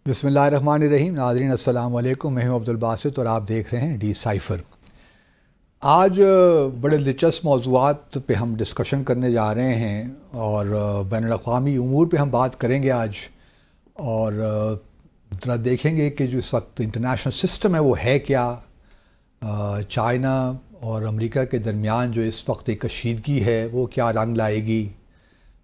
بسم اللہ الرحمن الرحیم. ناظرین السلام علیکم. میں ہوں عبدالباسط اور آپ دیکھ رہے ہیں ڈی سائفر. آج بڑے دلچسپ موضوعات پہ ہم ڈسکشن کرنے جا رہے ہیں اور بین الاقوامی امور پہ ہم بات کریں گے آج، اور ذرا دیکھیں گے کہ جو اس وقت انٹرنیشنل سسٹم ہے وہ ہے کیا. چائنا اور امریکہ کے درمیان جو اس وقت ایک کشیدگی ہے وہ کیا رنگ لائے گی.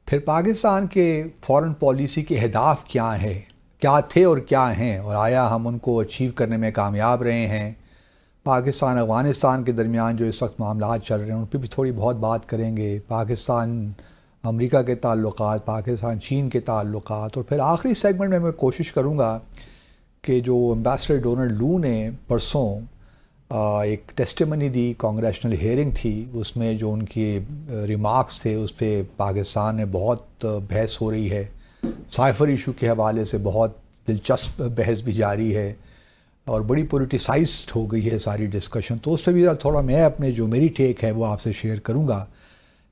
پھر پاکستان کے فارن پالیسی کے اہداف کیا تھے اور کیا ہیں، اور آیا ہم ان کو اچیو کرنے میں کامیاب رہے ہیں. پاکستان افغانستان کے درمیان جو اس وقت معاملات چل رہے ہیں ان پہ بھی تھوڑی بہت بات کریں گے. پاکستان امریکہ کے تعلقات، پاکستان چین کے تعلقات، اور پھر آخری سیگمنٹ میں کوشش کروں گا کہ جو امبیسڈر ڈونلڈ لو نے پرسوں ایک ٹیسٹیمنی دی، کانگریشنل ہیئرنگ تھی، اس میں جو ان کی ریمارکس تھے اس پہ پاکستان میں بہت بحث ہو رہی ہے. سائفر ایشو کے حوالے سے بہت دلچسپ بحث بھی جاری ہے اور بڑی پولیٹیسائزڈ ہو گئی ہے ساری ڈسکشن. تو اس پہ بھی تھوڑا میں اپنے جو میری ٹیک ہے وہ آپ سے شیئر کروں گا.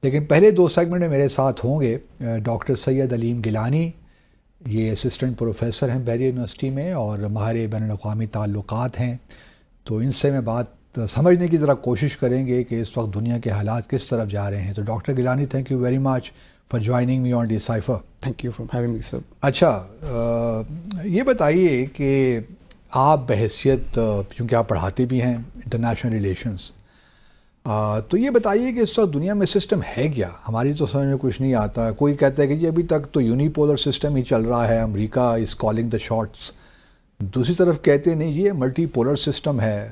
لیکن پہلے دو سیگمنٹ میں میرے ساتھ ہوں گے ڈاکٹر سید علیم گیلانی. یہ اسسٹنٹ پروفیسر ہیں بیری یونیورسٹی میں اور ماہر بین الاقوامی تعلقات ہیں. تو ان سے میں بات سمجھنے کی ذرا کوشش کریں گے کہ اس وقت دنیا کے حالات کس طرف جا رہے ہیں. تو doctor Gilani, thank you very much for joining me on the cipher. Thank you for having me sir. اچھا، یہ بتائیے کہ آپ بحیثیت، چونکہ آپ پڑھاتے بھی ہیں انٹرنیشنل ریلیشنز، تو یہ بتائیے کہ اس وقت دنیا میں سسٹم ہے کیا؟ ہماری تو سمجھ میں کچھ نہیں آتا. کوئی کہتا ہے کہ جی ابھی تک تو یونیپولر سسٹم ہی چل رہا ہے، امریکہ از کالنگ دا شاٹس. دوسری طرف کہتے ہیں نہیں جی یہ ملٹی پولر سسٹم ہے،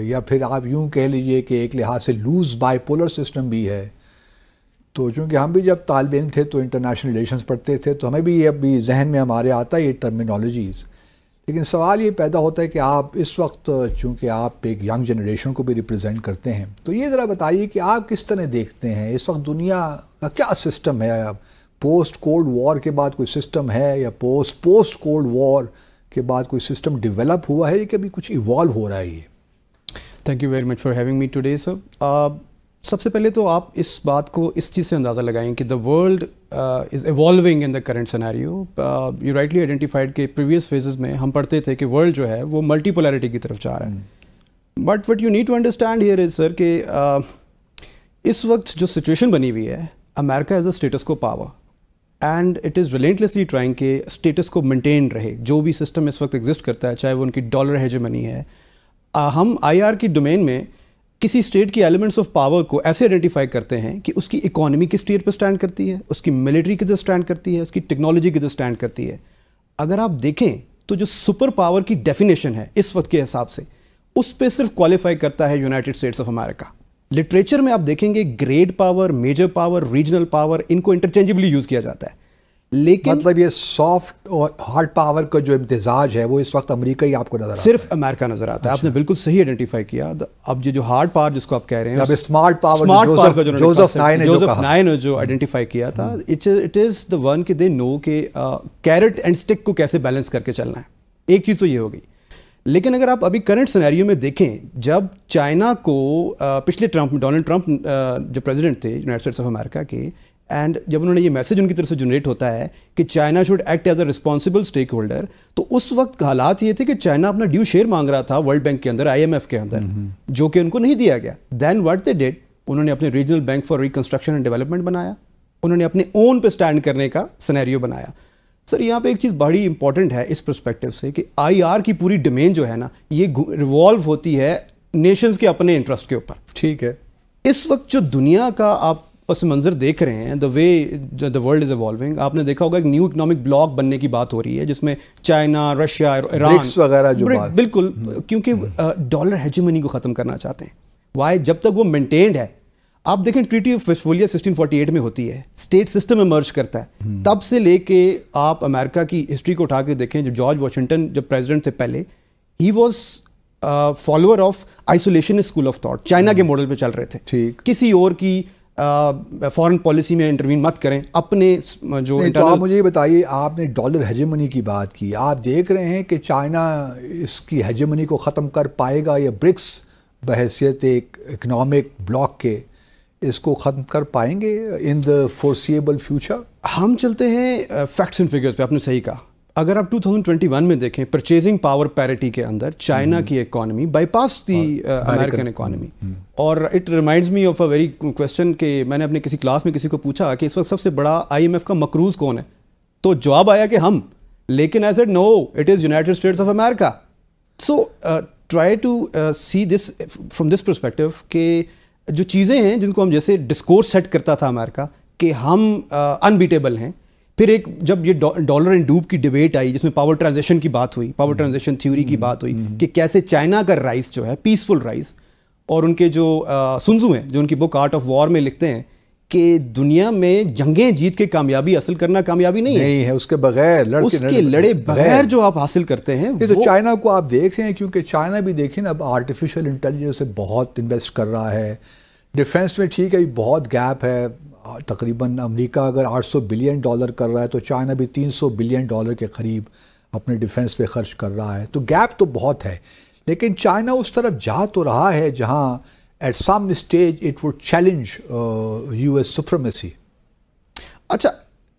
یا پھر آپ یوں کہہ لیجئے کہ ایک لحاظ سے لوز بائی پولر سسٹم بھی ہے. تو چونکہ ہم بھی جب طالب علم تھے تو انٹرنیشنل ریلیشنز پڑھتے تھے تو ہمیں بھی یہ اب بھی ذہن میں ہمارے آتا ہے یہ ٹرمینالوجیز. لیکن سوال یہ پیدا ہوتا ہے کہ آپ اس وقت چونکہ آپ ایک ینگ جنریشن کو بھی ریپرزینٹ کرتے ہیں، تو یہ ذرا بتائیے کہ آپ کس طرح دیکھتے ہیں اس وقت دنیا کا کیا سسٹم ہے؟ پوسٹ کولڈ وار کے بعد کوئی سسٹم ہے، یا پوسٹ کولڈ وار کے بعد کوئی سسٹم ڈیولپ ہوا ہے، یا کہ ابھی کچھ ایوالو ہو رہا ہے؟ یہ thank you very much for having me today sir. سب سے پہلے تو آپ اس بات کو اس چیز سے اندازہ لگائیں کہ دا world is evolving in the current scenario. You rightly identified کہ پریویس فیزز میں ہم پڑھتے تھے کہ ورلڈ جو ہے وہ ملٹی پولیرٹی کی طرف جا رہا ہے. But what you need to understand here is sir کہ اس وقت جو سچویشن بنی ہوئی ہے، America is a status quo power and it is relentlessly trying کہ اسٹیٹس کو مینٹین رہے. جو بھی سسٹم اس وقت ایگزسٹ کرتا ہے، چاہے وہ ان کی ڈالر ہیجمنی ہے، ہم آئی آر کی ڈومین میں کسی اسٹیٹ کی ایلیمنٹس آف پاور کو ایسے آئیڈینٹیفائی کرتے ہیں کہ اس کی اکانومی کس ٹیئر پہ اسٹینڈ کرتی ہے، اس کی ملٹری کدھر اسٹینڈ کرتی ہے، اس کی ٹیکنالوجی کدھر اسٹینڈ کرتی ہے. اگر آپ دیکھیں تو جو سپر پاور کی ڈیفینیشن ہے اس وقت کے حساب سے، اس پہ صرف کوالیفائی کرتا ہے United States of America. Literature میں آپ دیکھیں گے great power, major power, regional power, ان کو انٹرچینجبلی یوز کیا جاتا ہے. لیکن مطلب یہ سافٹ اور ہارڈ پاور کا جو امتزاج ہے وہ اس وقت امریکہ ہی آپ کو نظر آتا ہے؟ صرف امریکہ نظر آتا ہے. آپ نے بالکل صحیح آئیڈینٹیفائی کیا. اب یہ جو ہارڈ پاور جس کو آپ کہہ رہے ہیں، اب اسمارٹ پاور جوزف نائن نے جو آئیڈینٹیفائی کیا تھا، اٹ از دا ون کہ دے نو کہ کیرٹ اینڈ اسٹک کو کیسے بیلنس کر کے چلنا ہے. ایک چیز تو یہ ہو گئی. لیکن اگر آپ ابھی کرنٹ سینیریو میں دیکھیں، جب چائنا کو پچھلے ڈونلڈ ٹرمپ جو پریزیڈنٹ تھے یونائٹڈ اسٹیٹس آف امریکہ کے، اینڈ جب انہوں نے یہ میسج ان کی طرف سے جنریٹ ہوتا ہے کہ China should act as a responsible stake holder, تو اس وقت حالات یہ تھے کہ چائنا اپنا ڈیو شیئر مانگ رہا تھا ورلڈ بینک کے اندر، آئی ایم ایف کے اندر، جو کہ ان کو نہیں دیا گیا. دین واٹ دے ڈیڈ، انہوں نے اپنے regional bank for reconstruction and development بنایا. انہوں نے اپنے اون پہ اسٹینڈ کرنے کا سینیریو بنایا. سر یہاں پہ ایک چیز بڑی امپورٹنٹ ہے اس پرسپیکٹو سے کہ آئی آر کی پوری ڈومین جو ہے نا، یہ ریوالو ہوتی ہے نیشنز کے اپنے انٹرسٹ کے اوپر. ٹھیک ہے. اس وقت جو دنیا کا آپ پس منظر دیکھ رہے ہیں، دا وے دا ورلڈ از ایوالونگ، آپ نے دیکھا ہوگا ایک نیو اکنامک بلاک بننے کی بات ہو رہی ہے جس میں چائنا، رشیا، ایران وغیرہ جو بالکل، کیونکہ ڈالر ہیجمنی کو ختم کرنا چاہتے ہیں. وائی؟ جب تک وہ مینٹینڈ ہے. آپ دیکھیں ٹریٹی آف ویسٹفالیا 1648 میں ہوتی ہے، اسٹیٹ سسٹم ایمرج کرتا ہے. تب سے لے کے آپ امریکہ کی ہسٹری کو اٹھا کے دیکھیں، جو جارج واشنگٹن جب پریزیڈنٹ تھے پہلے، he was follower of isolation school of thought, China کے ماڈل پہ چل رہے تھے. ٹھیک. کسی اور کی فارن پالیسی میں انٹروین مت کریں، اپنے جو تو آپ مجھے یہ بتائیے، آپ نے ڈالر ہیجمنی کی بات کی، آپ دیکھ رہے ہیں کہ چائنا اس کی ہیجمنی کو ختم کر پائے گا، یا برکس بحیثیت ایک اکنامک بلاک کے اس کو ختم کر پائیں گے ان دا فورسیبل فیوچر؟ ہم چلتے ہیں فیکٹس اینڈ فگرز پہ. آپ نے صحیح کہا. اگر آپ 2021 میں دیکھیں پرچیزنگ پاور پیرٹی کے اندر چائنا کی economy bypass the American economy. اور it reminds me of a very question کہ میں نے اپنے کسی کلاس میں کسی کو پوچھا کہ اس وقت سب سے بڑا IMF کا مقروض کون ہے, تو جواب آیا کہ ہم, لیکن I said no, it is United States of America. So try to see this from this perspective کہ جو چیزیں ہیں جن کو ہم جیسے ڈسکورس سیٹ کرتا تھا امریکہ کہ ہم انبیٹیبل ہیں, پھر ایک جب یہ ڈالر اینڈ ڈوب کی ڈبیٹ آئی جس میں پاور ٹرانزیکشن کی بات ہوئی, پاور ٹرانزیکشن تھیوری کی بات ہوئی کہ کیسے چائنا کا رائز جو ہے پیسفل رائز, اور ان کے جو سنزو ہیں جو ان کی بک آرٹ آف وار میں لکھتے ہیں کہ دنیا میں جنگیں جیت کے کامیابی حاصل کرنا کامیابی نہیں ہے, اس کے بغیر لڑے بغیر جو آپ حاصل کرتے ہیں. یہ تو چائنا کو آپ دیکھ رہے ہیں, کیونکہ چائنا بھی دیکھیں نا اب آرٹیفیشل انٹیلیجنس سے بہت انویسٹ کر رہا ہے ڈیفینس میں. ٹھیک ہے بہت گیپ ہے, تقریباً امریکہ اگر $800 بلین کر رہا ہے تو چائنا بھی $300 بلین کے قریب اپنے ڈیفینس پہ خرچ کر رہا ہے, تو گیپ تو بہت ہے. لیکن چائنا اس طرف جا تو رہا ہے جہاں at some stage it would challenge US supremacy. اچھا,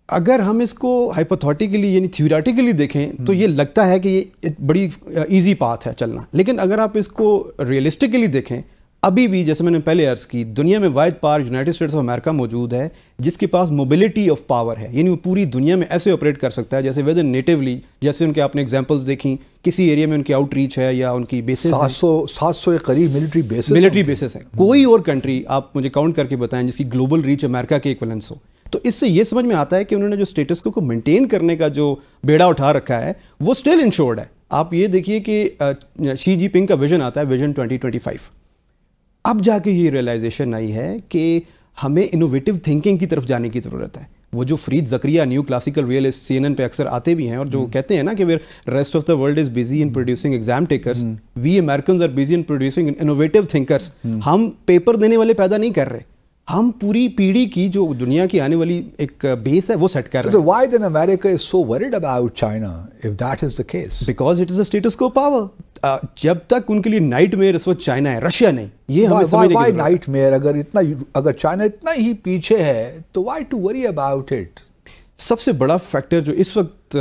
اگر ہم اس کو ہائپوتھیٹیکلی یعنی تھیوریٹیکلی دیکھیں تو یہ لگتا ہے کہ یہ بڑی ایزی پاتھ ہے چلنا, لیکن اگر آپ اس کو ریئلسٹکلی دیکھیں ابھی بھی جیسے میں نے پہلے عرض کی دنیا میں واحد پار یونائٹڈ اسٹیٹس آف امریکہ موجود ہے جس کے پاس موبلٹی آف پاور ہے, یعنی وہ پوری دنیا میں ایسے آپریٹ کر سکتا ہے جیسے ود ان نیٹیولی, جیسے ان کے آپ نے ایگزامپلس دیکھیں کسی ایریا میں ان کی آؤٹ ریچ ہے یا ان کی بیسز 700 کے قریب ملٹری بیسز ہیں. کوئی اور کنٹری آپ مجھے کاؤنٹ کر کے بتائیں جس کی گلوبل ریچ امریکہ کے ایکویلنس ہو. تو اس سے یہ سمجھ میں آتا ہے کہ انہوں نے جو اسٹیٹس کو مینٹین کرنے کا جو بیڑا اٹھا رکھا ہے وہ اسٹل انشورڈ ہے. آپ یہ دیکھیے کہ شی جی پنگ کا ویژن آتا ہے ویژن 2025. اب جا کے یہ ریئلائزیشن آئی ہے کہ ہمیں انوویٹو تھنکنگ کی طرف جانے کی ضرورت ہے. وہ جو فرید زکریا نیو کلاسیکل ریئلسٹ CNN پہ اکثر آتے بھی ہیں اور جو کہتے ہیں نا کہ rest of the world is busy in producing exam takers, we Americans are busy in producing innovative thinkers. ہم پیپر دینے والے پیدا نہیں کر رہے, ہم پوری پیڑھی کی جو دنیا کی آنے والی ایک بیس ہے وہ سیٹ کر رہے ہیں. Why then America is so worried about China if that is the case? Because it is a status quo power. جب تک ان کے لیے نائٹ میئر اس وقت چائنا ہے, رشیا نہیں. یہ ہمیں سمجھنے کی ضرورت ہے. Why نائٹ میئر اگر چائنا اتنا ہی پیچھے ہے تو why to worry about it? سب سے بڑا فیکٹر جو اس وقت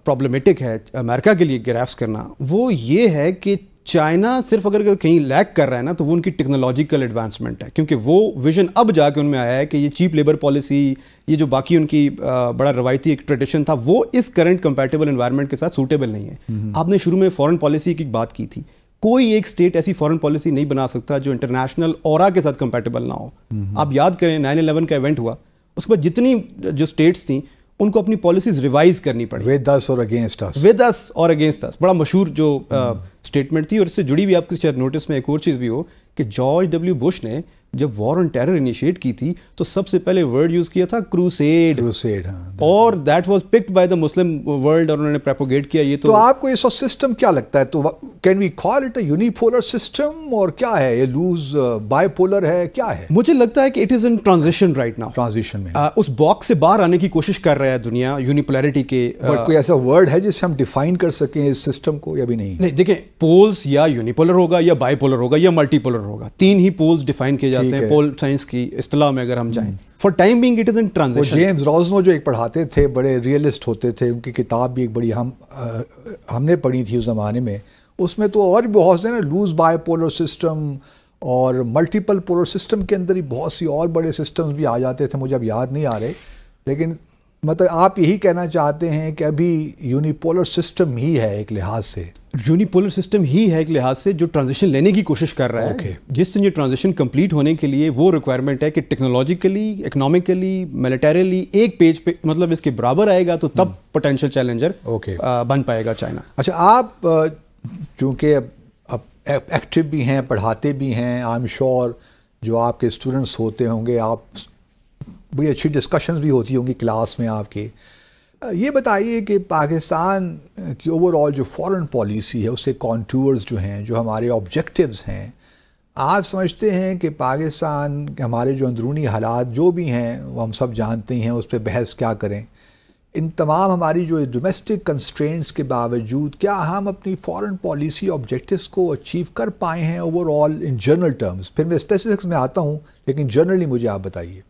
پرابلمیٹک ہے امریکہ کے لیے گراسپ کرنا وہ یہ ہے کہ چائنا صرف اگر کہیں لیک کر رہا ہے نا تو وہ ان کی ٹیکنالوجیکل ایڈوانسمنٹ ہے, کیونکہ وہ ویژن اب جا کے ان میں آیا ہے کہ یہ چیپ لیبر پالیسی, یہ جو باقی ان کی بڑا روایتی ایک ٹریڈیشن تھا وہ اس کرنٹ کمپیٹیبل انوائرمنٹ کے ساتھ سوٹیبل نہیں ہے. آپ نے شروع میں فارن پالیسی کی بات کی تھی, کوئی ایک اسٹیٹ ایسی فارن پالیسی نہیں بنا سکتا جو انٹرنیشنل اورا کے ساتھ کمپیٹیبل نہ ہو. آپ یاد کریں 9/11 کا ایونٹ ہوا, اس کے بعد جتنی جو اسٹیٹس تھیں ان کو اپنی پالیسیز ریوائز کرنی پڑی. with us or against us. with us or against us بڑا مشہور جو اسٹیٹمنٹ تھی. اور اس سے جڑی بھی آپ کے شاید نوٹس میں ایک اور چیز بھی ہو کہ جارج ڈبلیو بش نے جب وار آن ٹیرر انیشیٹ کی تھی تو سب سے پہلے ورڈ یوز کیا تھا کروسیڈ, اور that was picked by the Muslim world, اور انہوں نے پروپیگیٹ کیا. یہ تو آپ کو یہ سسٹم کیا لگتا ہے, تو can we call it a unipolar system اور کیا ہے یہ لوز بائی پولر ہے کیا ہے؟ مجھے لگتا ہے کہ it is in transition right now. Transition میں اس باکس سے باہر آنے کی کوشش کر رہا ہے دنیا یونیپولرٹی کے. بٹ کوئی ایسا ورڈ ہے جس سے ہم ڈیفائن کر سکیں اس سسٹم کو یا بھی نہیں؟ نہیں, دیکھیں پولز یا یونیپولر ہوگا یا بائی پولر ہوگا یا ملٹی پولر ہوگا, 3 ہی پولز ڈیفائن کیے جاتے ہیں پول سائنس کی اصطلاح میں اگر ہم جائیں. For time being it is in transition. James Rosenau جو ایک پڑھاتے تھے بڑے ریئلسٹ ہوتے تھے, ان کی کتاب بھی ایک بڑی ہم نے پڑھی تھی اس زمانے میں, اس میں تو اور بھی بہت سے نا لوز بائی پولر سسٹم اور ملٹیپل پولر سسٹم کے اندر ہی بہت سی اور بڑے سسٹمز بھی آ جاتے تھے, مجھے اب یاد نہیں آ رہے. لیکن مطلب آپ یہی کہنا چاہتے ہیں کہ ابھی یونیپولر سسٹم ہی ہے ایک لحاظ سے, یونیپولر سسٹم ہی ہے ایک لحاظ سے جو ٹرانزیشن لینے کی کوشش کر رہا ہے. جس دن یہ ٹرانزیشن کمپلیٹ ہونے کے لیے وہ ریکوائرمنٹ ہے کہ ٹیکنالوجیکلی, اکنامکلی, ملیٹریلی ایک پیج پہ مطلب اس کے برابر آئے گا تو تب پوٹینشیل چیلنجر بن پائے گا چائنا. اچھا, آپ چونکہ اب ایکٹیو بھی ہیں, پڑھاتے بھی ہیں, آئی ایم شیور جو آپ کے اسٹوڈنٹس ہوتے ہوں گے, آپ بڑی اچھی ڈسکشنز بھی ہوتی ہوں گی کلاس میں آپ کے. یہ بتائیے کہ پاکستان کی اوور آل جو فارن پالیسی ہے اس کے کانٹورز جو ہیں, جو ہمارے آبجیکٹیوز ہیں, آپ سمجھتے ہیں کہ پاکستان ہمارے جو اندرونی حالات جو بھی ہیں وہ ہم سب جانتے ہیں, اس پہ بحث کیا کریں, ان تمام ہماری جو ڈومیسٹک کنسٹرینٹس کے باوجود کیا ہم اپنی فارن پالیسی آبجیکٹیوز کو اچیو کر پائے ہیں over all in general terms? پھر میں اسپیسیفکس میں آتا ہوں, لیکن جنرلی مجھے آپ بتائیے.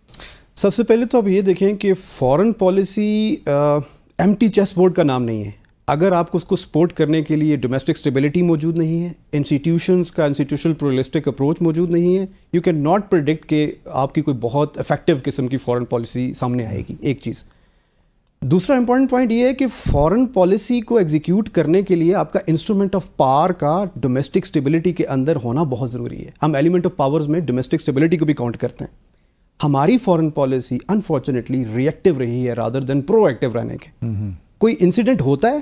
سب سے پہلے تو آپ یہ دیکھیں کہ foreign policy empty chess board کا نام نہیں ہے. اگر آپ کو اس کو سپورٹ کرنے کے لیے ڈومیسٹک اسٹیبلٹی موجود نہیں ہے, انسٹیٹیوشنس کا انسٹیٹیوشنل پلورلسٹک اپروچ موجود نہیں ہے, یو کین ناٹ پریڈکٹ کہ آپ کی کوئی بہت افیکٹو قسم کی فارن پالیسی سامنے آئے گی. ایک چیز. دوسرا امپورٹنٹ پوائنٹ یہ ہے کہ فارن پالیسی کو ایگزیکیوٹ کرنے کے لیے آپ کا انسٹرومنٹ آف پاور کا ڈومیسٹک اسٹیبلٹی کے اندر ہونا بہت ضروری ہے. ہم ایلیمنٹ آف پاورز میں ڈومیسٹک اسٹیبلٹی کو بھی کاؤنٹ کرتے ہیں. ہماری فارن پالیسی انفارچونیٹلی ری ایکٹیو رہی ہے رادر دین پرو ایکٹیو رہنے کے. کوئی انسیڈنٹ ہوتا ہے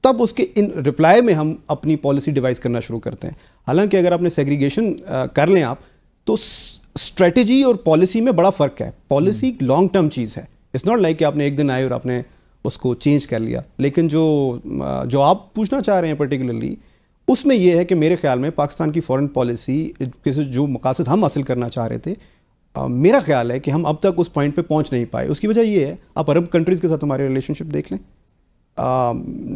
تب اس کے رپلائی میں ہم اپنی پالیسی ڈیوائز کرنا شروع کرتے ہیں. حالانکہ اگر آپ نے سیگریگیشن کر لیں آپ تو اسٹریٹجی اور پالیسی میں بڑا فرق ہے. پالیسی لانگ ٹرم چیز ہے. اٹس ناٹ لائک کہ آپ نے ایک دن آئے اور آپ نے اس کو چینج کر لیا. لیکن جو آپ پوچھنا چاہ رہے ہیں پرٹیکولرلی اس میں یہ ہے کہ میرے خیال میں پاکستان کی فارن پالیسی کے جو مقاصد ہم حاصل کرنا چاہ رہے تھے, میرا خیال ہے کہ ہم اب تک اس پوائنٹ پہ پہنچ نہیں پائے. اس کی وجہ یہ ہے, آپ عرب کنٹریز کے ساتھ ہمارے ریلیشن شپ دیکھ لیں.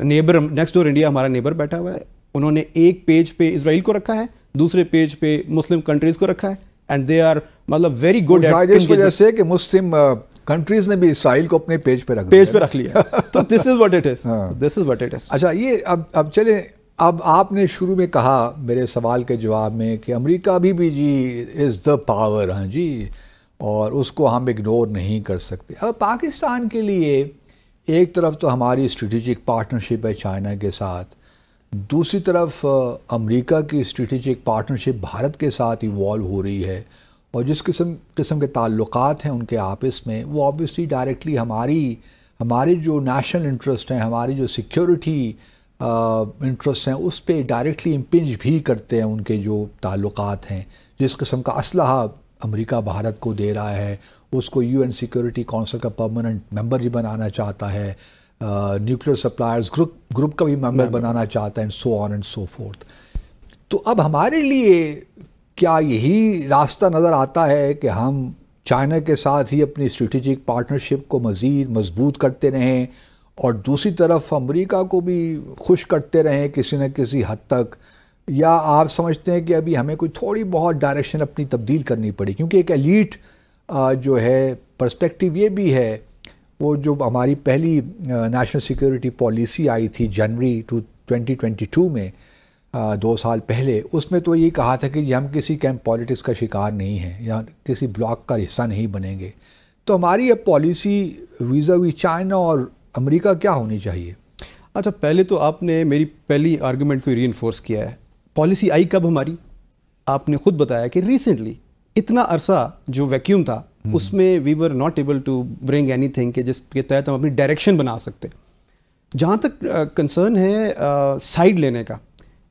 نیبر نیکسٹ ڈور انڈیا ہمارا نیبر بیٹھا ہوا ہے. انہوں نے ایک پیج پہ اسرائیل کو رکھا ہے, دوسرے پیج پہ مسلم کنٹریز کو رکھا ہے, اینڈ دے آر مطلب ویری گڈ. اس وجہ سے کہ مسلم کنٹریز نے بھی اسرائیل کو اپنے پیج پہ رکھ لیا. تو this is what it is. This is what it is. اچھا, یہ اب چلیں, اب آپ نے شروع میں کہا میرے سوال کے جواب میں کہ امریکہ ابھی بھی جی از دا پاور, ہاں جی, اور اس کو ہم اگنور نہیں کر سکتے. اب پاکستان کے لیے ایک طرف تو ہماری اسٹریٹجک پارٹنرشپ ہے چائنا کے ساتھ, دوسری طرف امریکہ کی اسٹریٹجک پارٹنرشپ بھارت کے ساتھ ایوالو ہو رہی ہے, اور جس قسم کے تعلقات ہیں ان کے آپس میں, وہ آبویسلی ڈائریکٹلی ہمارے جو نیشنل انٹرسٹ ہیں, ہماری جو سیکیورٹی انٹرسٹ ہیں, اس پہ ڈائریکٹلی امپنج بھی کرتے ہیں ان کے جو تعلقات ہیں. جس قسم کا اسلحہ امریکہ بھارت کو دے رہا ہے, اس کو UN سیکیورٹی کونسل کا پرماننٹ ممبر بھی بنانا چاہتا ہے, نیوکلیر سپلائرز گروپ کا بھی ممبر بنانا چاہتا ہے, and so on and so forth. تو اب ہمارے لیے کیا یہی راستہ نظر آتا ہے کہ ہم چائنا کے ساتھ ہی اپنی اسٹریٹجک پارٹنرشپ کو مزید مضبوط کرتے رہیں اور دوسری طرف امریکہ کو بھی خوش کرتے رہیں کسی نہ کسی حد تک, یا آپ سمجھتے ہیں کہ ابھی ہمیں کوئی تھوڑی بہت ڈائریکشن اپنی تبدیل کرنی پڑی؟ کیونکہ ایک ایلیٹ جو ہے پرسپیکٹیو یہ بھی ہے, وہ جو ہماری پہلی نیشنل سیکیورٹی پالیسی آئی تھی جنوری 2022 میں, 2 سال پہلے, اس میں تو یہ کہا تھا کہ ہم کسی کیمپ پالیٹکس کا شکار نہیں ہیں یا کسی بلاک کا حصہ نہیں بنیں گے. تو ہماری اب پالیسی ویزاوی چائنا اور امریکہ کیا ہونی چاہیے؟ اچھا, پہلے تو آپ نے میری پہلی آرگومنٹ کو ری انفورس کیا ہے. پالیسی آئی کب ہماری؟ آپ نے خود بتایا کہ ریسنٹلی اتنا عرصہ جو ویکیوم تھا اس میں we were not able to bring anything کہ جس کے تحت ہم اپنی ڈائریکشن بنا سکتے. جہاں تک کنسرن ہے سائڈ لینے کا,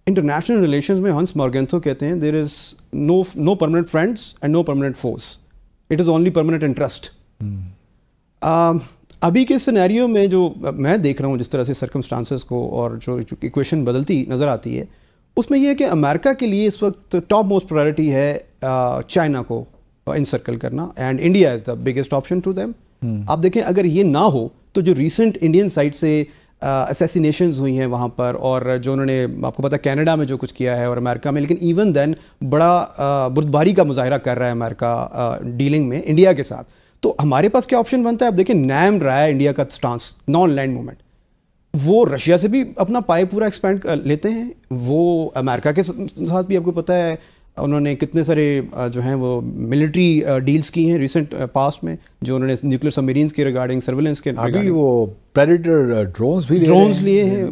انٹرنیشنل ریلیشنز میں ہنس مارگینتھو کہتے ہیں there is no permanent friends and no permanent foes, it is only permanent interest. ابھی کے سینیریو میں جو میں دیکھ رہا ہوں جس طرح سے سرکمسٹانسز کو اور جو ایکویشن بدلتی نظر آتی ہے, اس میں یہ ہے کہ امریکہ کے لیے اس وقت ٹاپ موسٹ پرائرٹی ہے چائنا کو انسرکل کرنا, and India is the biggest option to them. آپ دیکھیں اگر یہ نہ ہو تو جو ریسنٹ انڈین سائڈ سے اسیسینیشنز ہوئی ہیں وہاں پر, اور جو انہوں نے آپ کو پتا کینیڈا میں جو کچھ کیا ہے اور امریکہ میں, لیکن ایون دین بڑا بردباری کا مظاہرہ کر رہا ہے امریکہ ڈیلنگ میں انڈیا کے ساتھ. تو ہمارے پاس کیا آپشن بنتا ہے؟ آپ دیکھیں نیم رہا ہے انڈیا کا سٹانس نان لینڈ موومنٹ, وہ رشیا سے بھی اپنا پائے پورا ایکسپینڈ لیتے ہیں, وہ امریکہ کے ساتھ بھی آپ کو پتہ ہے انہوں نے کتنے سارے جو ہیں وہ ملٹری ڈیلز کی ہیں ریسنٹ پاسٹ میں, جو انہوں نے نیوکلیر سبمرینز کے ریگارڈنگ سرویلنس کے ابھی وہ پریڈیٹر ڈرونز لیے ہیں.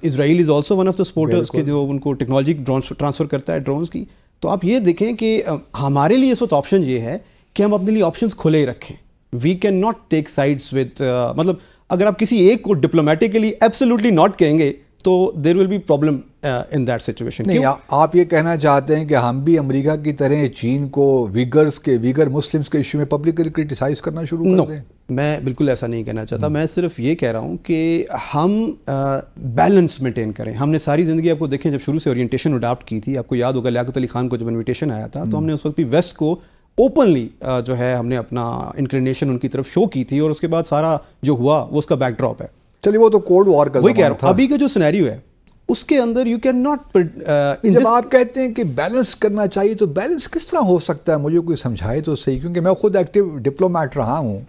Israel is also one of the supporters کے جو ان کو ٹیکنالوجی ٹرانسفر کرتا ہے ڈرونز کی. تو آپ یہ دیکھیں کہ ہمارے لیے اس وقت آپشن یہ ہے کہ ہم اپنے لیے آپشنز کھلے ہی رکھیں. We can not take sides with مطلب اگر آپ کسی ایک کو ڈپلومیٹکلی ایبسلیوٹلی ناٹ کہیں گے تو there will be problem in that situation. نہیں, آپ یہ کہنا چاہتے ہیں کہ ہم بھی امریکہ کی طرح چین کو ویگر مسلمز کے ایشو میں پبلکلی کرٹیسائز کرنا شروع کر دیں؟ میں بالکل ایسا نہیں کہنا چاہتا. میں صرف یہ کہہ رہا ہوں کہ ہم بیلنس مینٹین کریں. ہم نے ساری زندگی آپ کو دیکھیں جب شروع سے اورینٹیشن اڈاپٹ کی تھی, آپ کو یاد ہوگا لیاقت علی خان کو جب انویٹیشن آیا تھا تو ہم نے اس وقت بھی ویسٹ کو اوپنلی جو ہے ہم نے اپنا انکلینیشن ان کی طرف شو کی تھی, اور اس کے بعد سارا جو ہوا وہ اس کا بیک ڈراپ ہے. چلیے وہ تو کولڈ وار کا زمانہ تھا. ابھی کا جو سینیریو ہے اس کے اندر یو کین ناٹ. جب آپ کہتے ہیں کہ بیلنس کرنا چاہیے تو بیلنس کس طرح ہو سکتا ہے؟ مجھے کوئی سمجھائے تو صحیح, کیونکہ میں خود ایکٹیو ڈپلومیٹ رہا ہوں.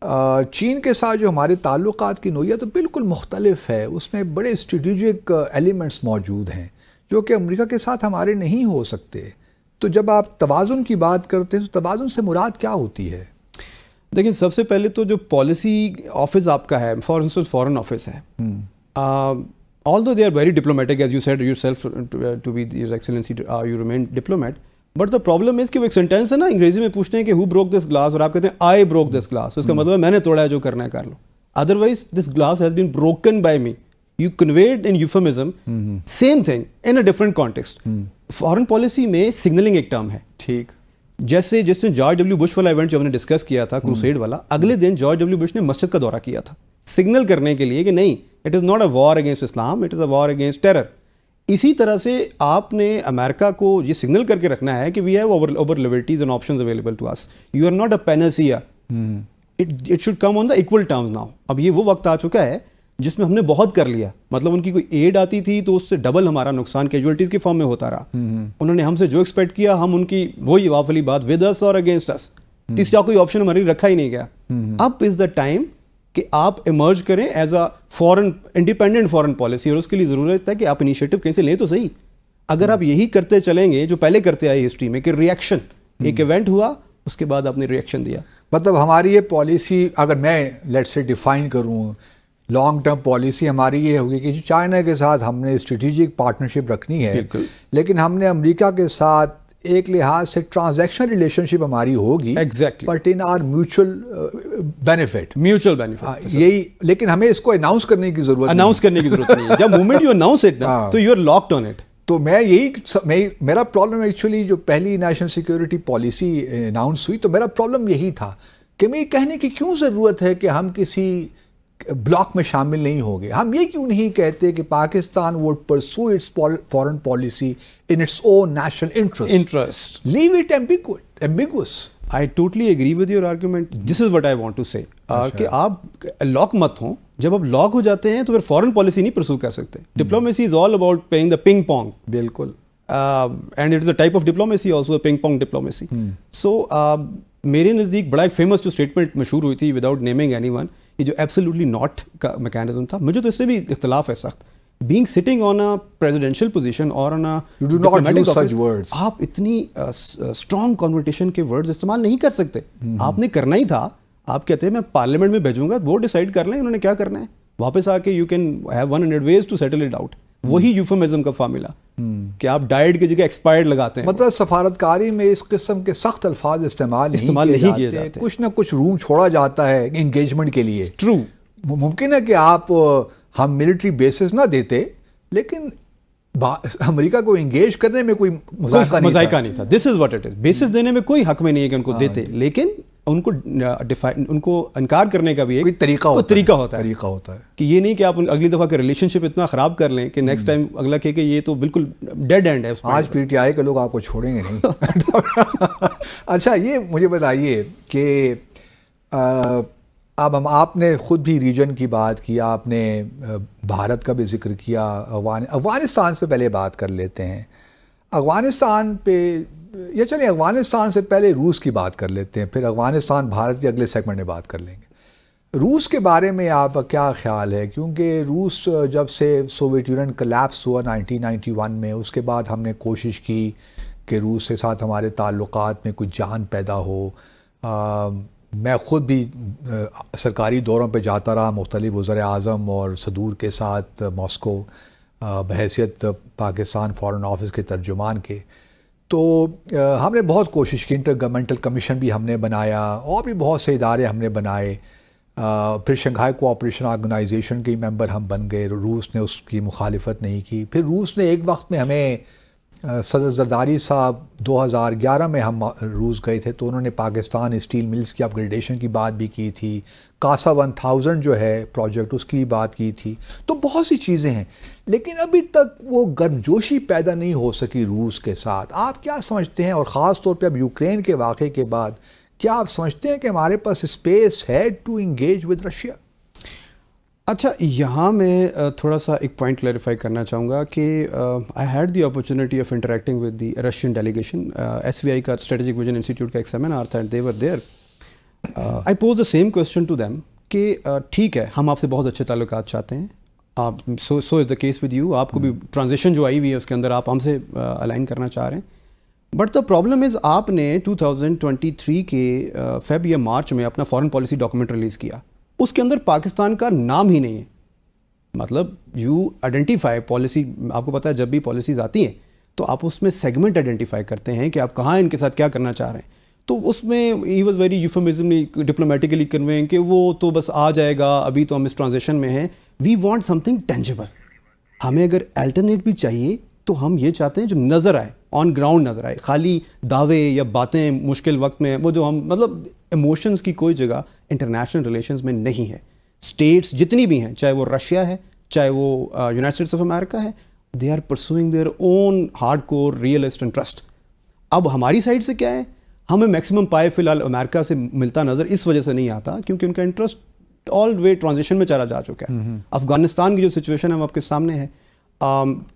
چین کے ساتھ جو ہمارے تعلقات کی نوعیت تو بالکل مختلف ہے. اس میں بڑے اسٹریٹجک ایلیمنٹس موجود ہیں جو کہ امریکہ کے ساتھ ہمارے نہیں ہو سکتے. تو جب آپ توازن کی بات کرتے ہیں تو توازن سے مراد کیا ہوتی ہے؟ دیکھیں سب سے پہلے تو جو پالیسی آفس آپ کا ہے، فار انسٹنس فارن آفس ہے، although they are very diplomatic, as you said yourself, to be Your Excellency, you remain diplomat, but the problem is کہ وہ ایک سینٹینس ہے نا انگریزی میں پوچھتے ہیں کہ who broke this glass اور آپ کہتے ہیں I broke this glass. اس کا مطلب ہے میں نے توڑا ہے، جو کرنا ہے کر لو. Otherwise this glass has been broken by me. You conveyed in euphemism same thing in a different context. Foreign policy میں سگنلنگ ایک ٹرم ہے. ٹھیک. جیسے جس نے جارج ڈبلیو بش والا ایونٹ جو ہم نے ڈسکس کیا تھا کروسیڈ والا، اگلے دن جارج ڈبلیو بش نے مسجد کا دورہ کیا تھا سگنل کرنے کے لیے کہ نہیں، it is not a war against Islam, it is a war against terror. اسی طرح سے آپ نے امریکہ کو یہ سگنل کر کے رکھنا ہے کہ we have over liberties and options available to us. You are not a panacea. It should come on the equal terms now. اب یہ وہ وقت آ چکا ہے جس میں ہم نے بہت کر لیا. مطلب ان کی کوئی ایڈ آتی تھی تو اس سے ڈبل ہمارا نقصان کیجولٹیز کے فارم میں ہوتا رہا. انہوں نے ہم سے جو ایکسپیکٹ کیا ہم ان کی وہی والی بات ود اس اور اگینسٹ اس. تیسرا کوئی آپشن ہمارے لیے رکھا ہی نہیں گیا. اب از دا ٹائم کہ آپ ایمرج کریں as a foreign independent foreign policy, اور اس کے لیے ضرورت ہے کہ آپ انیشیٹو کہیں سے لیں تو صحیح. اگر آپ یہی کرتے چلیں گے جو پہلے کرتے آئے ہسٹری میں کہ ریئیکشن، ایک ایونٹ ہوا اس کے بعد آپ نے ریئیکشن دیا. مطلب ہماری یہ پالیسی اگر میں لیٹ سے ڈیفائن کروں، لانگ ٹرم پالیسی ہماری یہ ہوگی کہ چائنا کے ساتھ ہم نے اسٹریٹجک پارٹنرشپ رکھنی ہے، لیکن ہم نے امریکہ کے ساتھ ایک لحاظ سے ٹرانزیکشن ریلیشن شپ ہماری ہوگی، but in are mutual benefit. یہی، لیکن ہمیں اس کو اناؤنس کرنے کی ضرورت نہیں ہے. جب مومنٹ یو اناؤنس اٹ تو you are locked on it. تو میرا پرابلم ایکچولی جو پہلی نیشنل سیکیورٹی پالیسی اناؤنس ہوئی تو میرا پرابلم یہی تھا کہ میں یہ کہنے کی کیوں ضرورت ہے کہ ہم کسی بلاک میں شامل نہیں ہو گئے. ہم یہ کیوں نہیں کہتے کہ Pakistan would pursue its foreign policy in its own national interest. Leave it ambiguous. I totally agree with your argument. This is what I want to say. کہ آپ لاک مت ہوں. جب آپ لاک ہو جاتے ہیں تو پھر فارن پالیسی نہیں پرسو کر سکتے. Diplomacy is all about playing the ping pong. بالکل. And it is a type of diplomacy also, ping pong diplomacy. So میرے نزدیک بڑا ایک فیمس جو اسٹیٹمنٹ مشہور ہوئی تھی وداؤٹ نیمنگ اینی ون، یہ جو ایبسلیوٹلی ناٹ کا میکینزم تھا، مجھے تو اس سے بھی اختلاف ہے سخت. Being sitting on a presidential position اور آن اے ڈپلومیٹک آفس، آپ اتنی اسٹرانگ کنورٹیشن کے ورڈز استعمال نہیں کر سکتے. آپ نے کرنا ہی تھا. آپ کہتے ہیں میں پارلیمنٹ میں بھیجوں گا، وہ ڈیسائیڈ کر لیں انہوں نے کیا کرنا ہے. واپس آ کے you can have 100 ways to settle it out. وہی یوفیمزم کا فارمولا کہ آپ ڈائٹ کی جگہ ایکسپائرڈ لگاتے ہیں. مطلب سفارتکاری میں اس قسم کے سخت الفاظ استعمال نہیں کیے جاتے. کچھ نہ کچھ روم چھوڑا جاتا ہے انگیجمنٹ کے لیے. ٹرو. ممکن ہے کہ آپ ہم ملٹری بیسز نہ دیتے، لیکن امریکہ کو انگیج کرنے میں کوئی مذائقہ نہیں تھا. This is what it is. Bases دینے میں کوئی حق میں نہیں ہے کہ ان کو دیتے، لیکن ان کو انکار کرنے کا بھی ایک طریقہ ہوتا ہے کہ یہ نہیں کہ آپ اگلی دفعہ کے ریلیشن شپ اتنا خراب کر لیں کہ نیکسٹ ٹائم اگلا کہ یہ تو بالکل ڈیڈ اینڈ ہے. آج پی ٹی آئی کے لوگ آپ کو چھوڑیں گے نہیں. اچھا یہ مجھے بتائیے کہ اب آپ نے خود بھی ریجن کی بات کی، آپ نے بھارت کا بھی ذکر کیا، افغانستان پہ پہلے بات کر لیتے ہیں. افغانستان پہ یا چلیں افغانستان سے پہلے روس کی بات کر لیتے ہیں، پھر افغانستان بھارت کے اگلے سیگمنٹ میں بات کر لیں گے. روس کے بارے میں آپ کا کیا خیال ہے؟ کیونکہ روس جب سے سوویت یونین کلیپس ہوا 1991 میں، اس کے بعد ہم نے کوشش کی کہ روس کے ساتھ ہمارے تعلقات میں کوئی جان پیدا ہو. میں خود بھی سرکاری دوروں پہ جاتا رہا مختلف وزراء اعظم اور صدور کے ساتھ ماسکو بحیثیت پاکستان فارن آفس کے ترجمان کے. تو ہم نے بہت کوشش کی، انٹر گورنمنٹل کمیشن بھی ہم نے بنایا اور بھی بہت سے ادارے ہم نے بنائے. پھر شنگھائی کوآپریشن آرگنائزیشن کے ممبر ہم بن گئے. روس نے اس کی مخالفت نہیں کی. پھر روس نے ایک وقت میں ہمیں، صدر زرداری صاحب 2011 میں ہم روس گئے تھے تو انہوں نے پاکستان اسٹیل ملز کی اپ گریڈیشن کی بات بھی کی تھی. کاسا 1000 جو ہے پروجیکٹ، اس کی بھی بات کی تھی. تو بہت سی چیزیں ہیں، لیکن ابھی تک وہ گرمجوشی پیدا نہیں ہو سکی روس کے ساتھ. آپ کیا سمجھتے ہیں، اور خاص طور پہ اب یوکرین کے واقعے کے بعد کیا آپ سمجھتے ہیں کہ ہمارے پاس اسپیس ہے ٹو انگیج ود رشیا؟ اچھا، یہاں میں تھوڑا سا ایک پوائنٹ کلیریفائی کرنا چاہوں گا کہ I had the opportunity of interacting with the Russian delegation. S V I کا اسٹریٹجک ویژن انسٹیٹیوٹ کا ایک سیمینار تھا، they were there. I pose the same question to them کہ ٹھیک ہے ہم آپ سے بہت اچھے تعلقات چاہتے ہیں, آپ سو از دا کیس ود یو, آپ کو بھی ٹرانزیشن جو آئی ہوئی ہے اس کے اندر آپ ہم سے الائن کرنا چاہ رہے ہیں, بٹ دا پرابلم از آپ نے 2023 کے فیب یا مارچ میں اپنا فارن پالیسی ڈاکومنٹ ریلیز کیا, اس کے اندر پاکستان کا نام ہی نہیں ہے. مطلب یو آئیڈینٹیفائی پالیسی, آپ کو پتہ ہے جب بھی پالیسیز آتی ہیں تو آپ اس میں سیگمنٹ آئیڈینٹیفائی کرتے ہیں کہ آپ کہاں ان کے ساتھ کیا کرنا چاہ رہے ہیں. تو اس میں ہی واز ویری یوفمزملی ڈپلومیٹیکلی کنوینگ کہ وہ تو بس آ جائے گا, ابھی تو ہم اس ٹرانزیشن میں ہیں. We want some thing tangible. ہمیں اگر الٹرنیٹ بھی چاہیے تو ہم یہ چاہتے ہیں جو نظر آئے, آن گراؤنڈ نظر آئے. خالی دعوے یا باتیں مشکل وقت میں وہ جو ہم مطلب ایموشنز کی کوئی جگہ انٹرنیشنل ریلیشنز میں نہیں ہے. اسٹیٹس جتنی بھی ہیں, چاہے وہ رشیا ہے, چاہے وہ یونائٹڈ اسٹیٹس آف امریکہ ہے, they are pursuing their own hard core realist interest. اب ہماری سائڈ سے کیا ہے, ہمیں میکسیمم پائے فی الحال امریکہ سے ملتا نظر اس وجہ سے نہیں آتا کیونکہ ان کا انٹرسٹ آل وے ٹرانزیشن میں چلا جا چکا ہے. افغانستان کی جو سچویشن ہے وہ آپ کے سامنے ہے.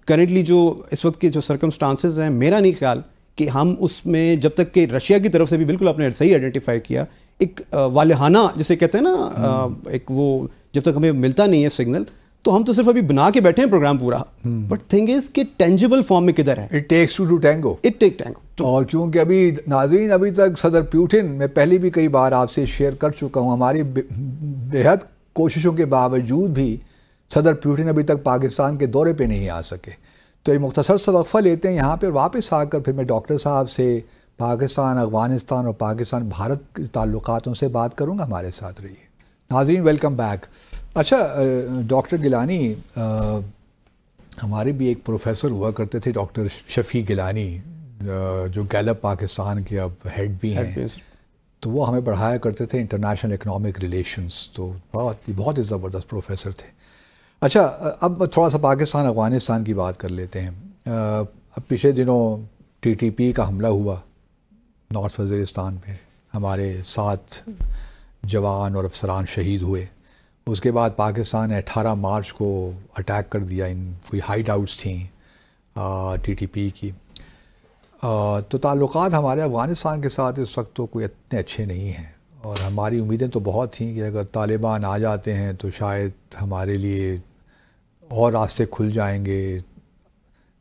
کرنٹلی جو اس وقت کے جو سرکمسٹانسز ہیں, میرا نہیں خیال کہ ہم اس میں, جب تک کہ رشیا کی طرف سے بھی بالکل آپ نے صحیح آئیڈینٹیفائی کیا, ایک والہانہ جسے کہتے ہیں نا, ایک وہ جب تک ہمیں ملتا نہیں ہے سگنل تو ہم تو صرف ابھی بنا کے بیٹھے ہیں پروگرام پورا, بٹ تھنگ از کہ ٹینجیبل فارم میں کدھر ہے. It takes to do tango. It take tango. اور کیونکہ ابھی ناظرین ابھی تک صدر پیوٹن, میں پہلے بھی کئی بار آپ سے شیئر کر چکا ہوں, ہماری بےحد کوششوں کے باوجود بھی صدر پیوٹن ابھی تک پاکستان کے دورے پہ نہیں آ سکے. تو ایک مختصر سا وقفہ لیتے ہیں یہاں پہ, واپس آ کر پھر میں ڈاکٹر صاحب سے پاکستان, افغانستان اور پاکستان بھارت کے تعلقاتوں سے بات کروں گا. ہمارے ساتھ رہیے. ناظرین ویلکم بیک. اچھا ڈاکٹر گیلانی, ہمارے بھی ایک پروفیسر ہوا کرتے تھے ڈاکٹر شفیع گیلانی, جو گیلپ پاکستان کے اب ہیڈ بھی ہیں, تو وہ ہمیں پڑھایا کرتے تھے انٹرنیشنل اکنامک ریلیشنز. تو بہت ہی زبردست پروفیسر تھے. اچھا اب تھوڑا سا پاکستان افغانستان کی بات کر لیتے ہیں. اب پچھلے دنوں TTP کا حملہ ہوا نارتھ وزیرستان پہ, ہمارے 7 جوان اور افسران شہید ہوئے. اس کے بعد پاکستان نے 18 مارچ کو اٹیک کر دیا, ان کوئی ہائیڈ آؤٹس تھیں TTP کی. تو تعلقات ہمارے افغانستان کے ساتھ اس وقت تو کوئی اتنے اچھے نہیں ہیں, اور ہماری امیدیں تو بہت تھیں کہ اگر طالبان آ جاتے ہیں تو شاید ہمارے لیے اور راستے کھل جائیں گے,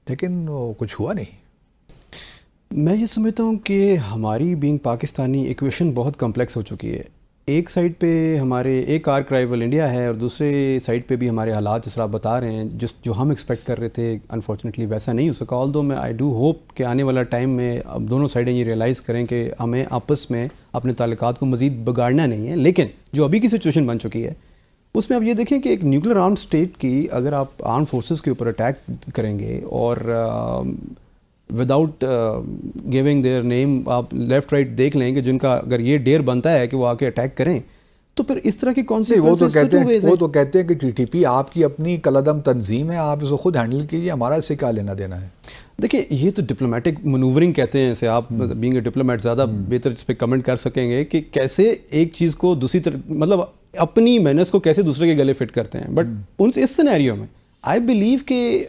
لیکن کچھ ہوا نہیں. میں یہ سمجھتا ہوں کہ ہماری بینگ پاکستانی ایکویشن بہت کمپلیکس ہو چکی ہے. ایک سائڈ پہ ہمارے ایک آرک رائیول انڈیا ہے, اور دوسرے سائڈ پہ بھی ہمارے حالات جس طرح آپ بتا رہے ہیں, جو ہم ایکسپیکٹ کر رہے تھے انفارچونیٹلی ویسا نہیں ہو سکا. آل دو میں آئی ڈو ہوپ کہ آنے والا ٹائم میں اب دونوں سائڈیں یہ ریئلائز کریں کہ ہمیں آپس میں اپنے تعلقات کو مزید بگاڑنا نہیں ہے. لیکن جو ابھی کی سچویشن بن چکی ہے اس میں آپ یہ دیکھیں کہ ایک نیوکلیر آرمڈ اسٹیٹ کی اگر آپ آرم فورسز کے اوپر اٹیک کریں گے اور وداؤٹ گیونگ دیئر نیم, آپ لیفٹ رائٹ دیکھ لیں کہ جن کا اگر یہ ڈیر بنتا ہے کہ وہ آ کے اٹیک کریں, تو پھر اس طرح کی وہ تو کہتے ہیں کہ TTP آپ کی اپنی کلعدم تنظیم ہے, آپ اس کو خود ہینڈل کیجیے, ہمارا اس سے کیا لینا دینا ہے. دیکھیں یہ تو ڈپلومیٹک منوورنگ کہتے ہیں اسے, آپ بینگ اے ڈپلومیٹ زیادہ بہتر اس پہ کمنٹ کر سکیں گے کہ کیسے ایک چیز کو دوسری طرف, مطلب اپنی مینرز کو کیسے دوسرے کے گلے فٹ کرتے ہیں. بٹ ان سے اس سینیریو میں آئی بلیو کہ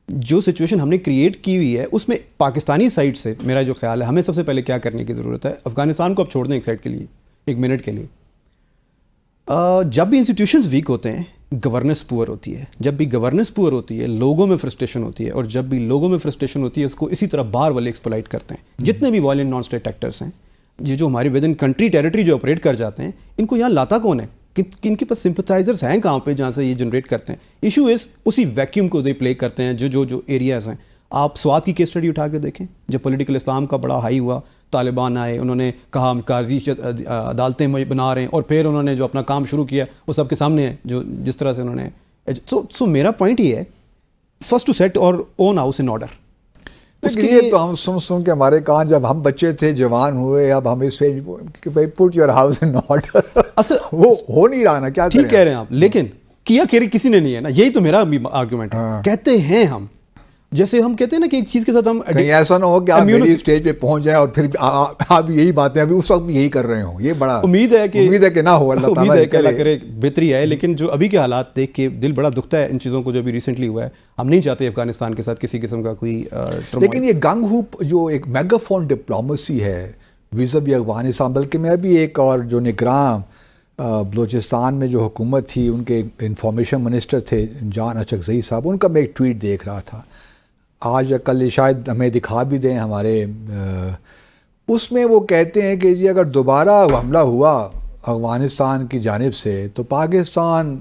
جو سچویشن ہم نے کریٹ کی ہوئی ہے اس میں پاکستانی سائڈ سے میرا جو خیال ہے ہمیں سب سے پہلے کیا کرنے کی ضرورت ہے. افغانستان کو اب چھوڑ دیں ایک سائڈ کے لیے, ایک منٹ کے لیے. جب بھی انسٹیٹیوشنز ویک ہوتے ہیں گورننس پور ہوتی ہے. جب بھی گورننس پور ہوتی ہے لوگوں میں فرسٹریشن ہوتی ہے, اور جب بھی لوگوں میں فرسٹریشن ہوتی ہے اس کو اسی طرح باہر والے ایکسپلائٹ کرتے ہیں. جتنے بھی وائلنٹ نان اسٹیٹ ایکٹرس ہیں, یہ جو ہماری ود ان کنٹری ٹیریٹری جو آپریٹ کر جاتے ہیں, ان کو یہاں لاتا کون ہے, کن کے پاس سمپتھائزرز ہیں کہاں پہ جہاں سے یہ جنریٹ کرتے ہیں. ایشو از اسی ویکیوم کو دے پلے کرتے ہیں جو ایریاز ہیں. آپ سوات کی کیس اسٹڈی اٹھا کے دیکھیں, جب پولیٹیکل اسلام کا بڑا ہائی ہوا, طالبان آئے, انہوں نے کہا ہم قاضی عدالتیں بنا رہے ہیں, اور پھر انہوں نے جو اپنا کام شروع کیا وہ سب کے سامنے ہے, جو جس طرح سے انہوں نے. سو میرا پوائنٹ یہ ہے, فرسٹ ٹو سیٹ اور اون ہاؤس ان آرڈر. لیکن یہ تو ہم سن کے ہمارے کان جب ہم بچے تھے, جوان ہوئے, اب ہم اس پہ put your house in order, اصل وہ ہو نہیں رہا نا. کیا ٹھیک کہہ رہے ہیں آپ, لیکن کیا کسی نے نہیں ہے نا, یہی تو میرا آرگومنٹ ہے. کہتے ہیں ہم, جیسے ہم کہتے ہیں نا کہ ایک چیز کے ساتھ ہم کہیں ایسا نہ ہو کہ آپ میری اسٹیج پہ پہنچ جائیں اور پھر آپ یہی باتیں ابھی اس وقت بھی یہی کر رہے ہوں. یہ بڑا امید ہے کہ نہ ہو, اللہ تعالیٰ اللہ کرے بہتری ہے. لیکن جو ابھی کے حالات دیکھ کے دل بڑا دکھتا ہے ان چیزوں کو جو ابھی ریسنٹلی ہوا ہے. ہم نہیں چاہتے افغانستان کے ساتھ کسی قسم کا کوئی لیکن یہ گنگ ہوپ جو ایک میگا فون ڈپلومیسی ہے, ویزا بھی افغانستان، بلکہ میں بھی ایک اور جو نگراں بلوچستان میں جو حکومت تھی ان کے انفارمیشن منسٹر تھے جان اچکزئی صاحب، ان کا میں ایک ٹویٹ دیکھ رہا تھا آج یا کل، شاید ہمیں دکھا بھی دیں ہمارے، اس میں وہ کہتے ہیں کہ جی اگر دوبارہ حملہ ہوا افغانستان کی جانب سے تو پاکستان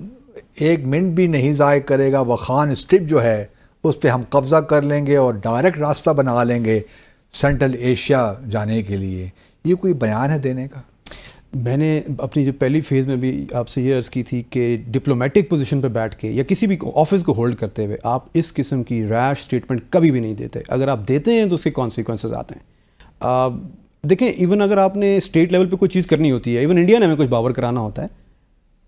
1 منٹ بھی نہیں ضائع کرے گا، وخان اسٹرپ جو ہے اس پہ ہم قبضہ کر لیں گے اور ڈائریکٹ راستہ بنا لیں گے سینٹرل ایشیا جانے کے لیے. یہ کوئی بیان ہے دینے کا؟ میں نے اپنی جو پہلی فیز میں بھی آپ سے یہ عرض کی تھی کہ ڈپلومیٹک پوزیشن پہ بیٹھ کے یا کسی بھی آفس کو ہولڈ کرتے ہوئے آپ اس قسم کی ریش اسٹیٹمنٹ کبھی بھی نہیں دیتے. اگر آپ دیتے ہیں تو اس کے کانسیکوینسز آتے ہیں. دیکھیں ایون اگر آپ نے اسٹیٹ لیول پہ کوئی چیز کرنی ہوتی ہے، ایون انڈیا نے ہمیں کچھ باور کرانا ہوتا ہے،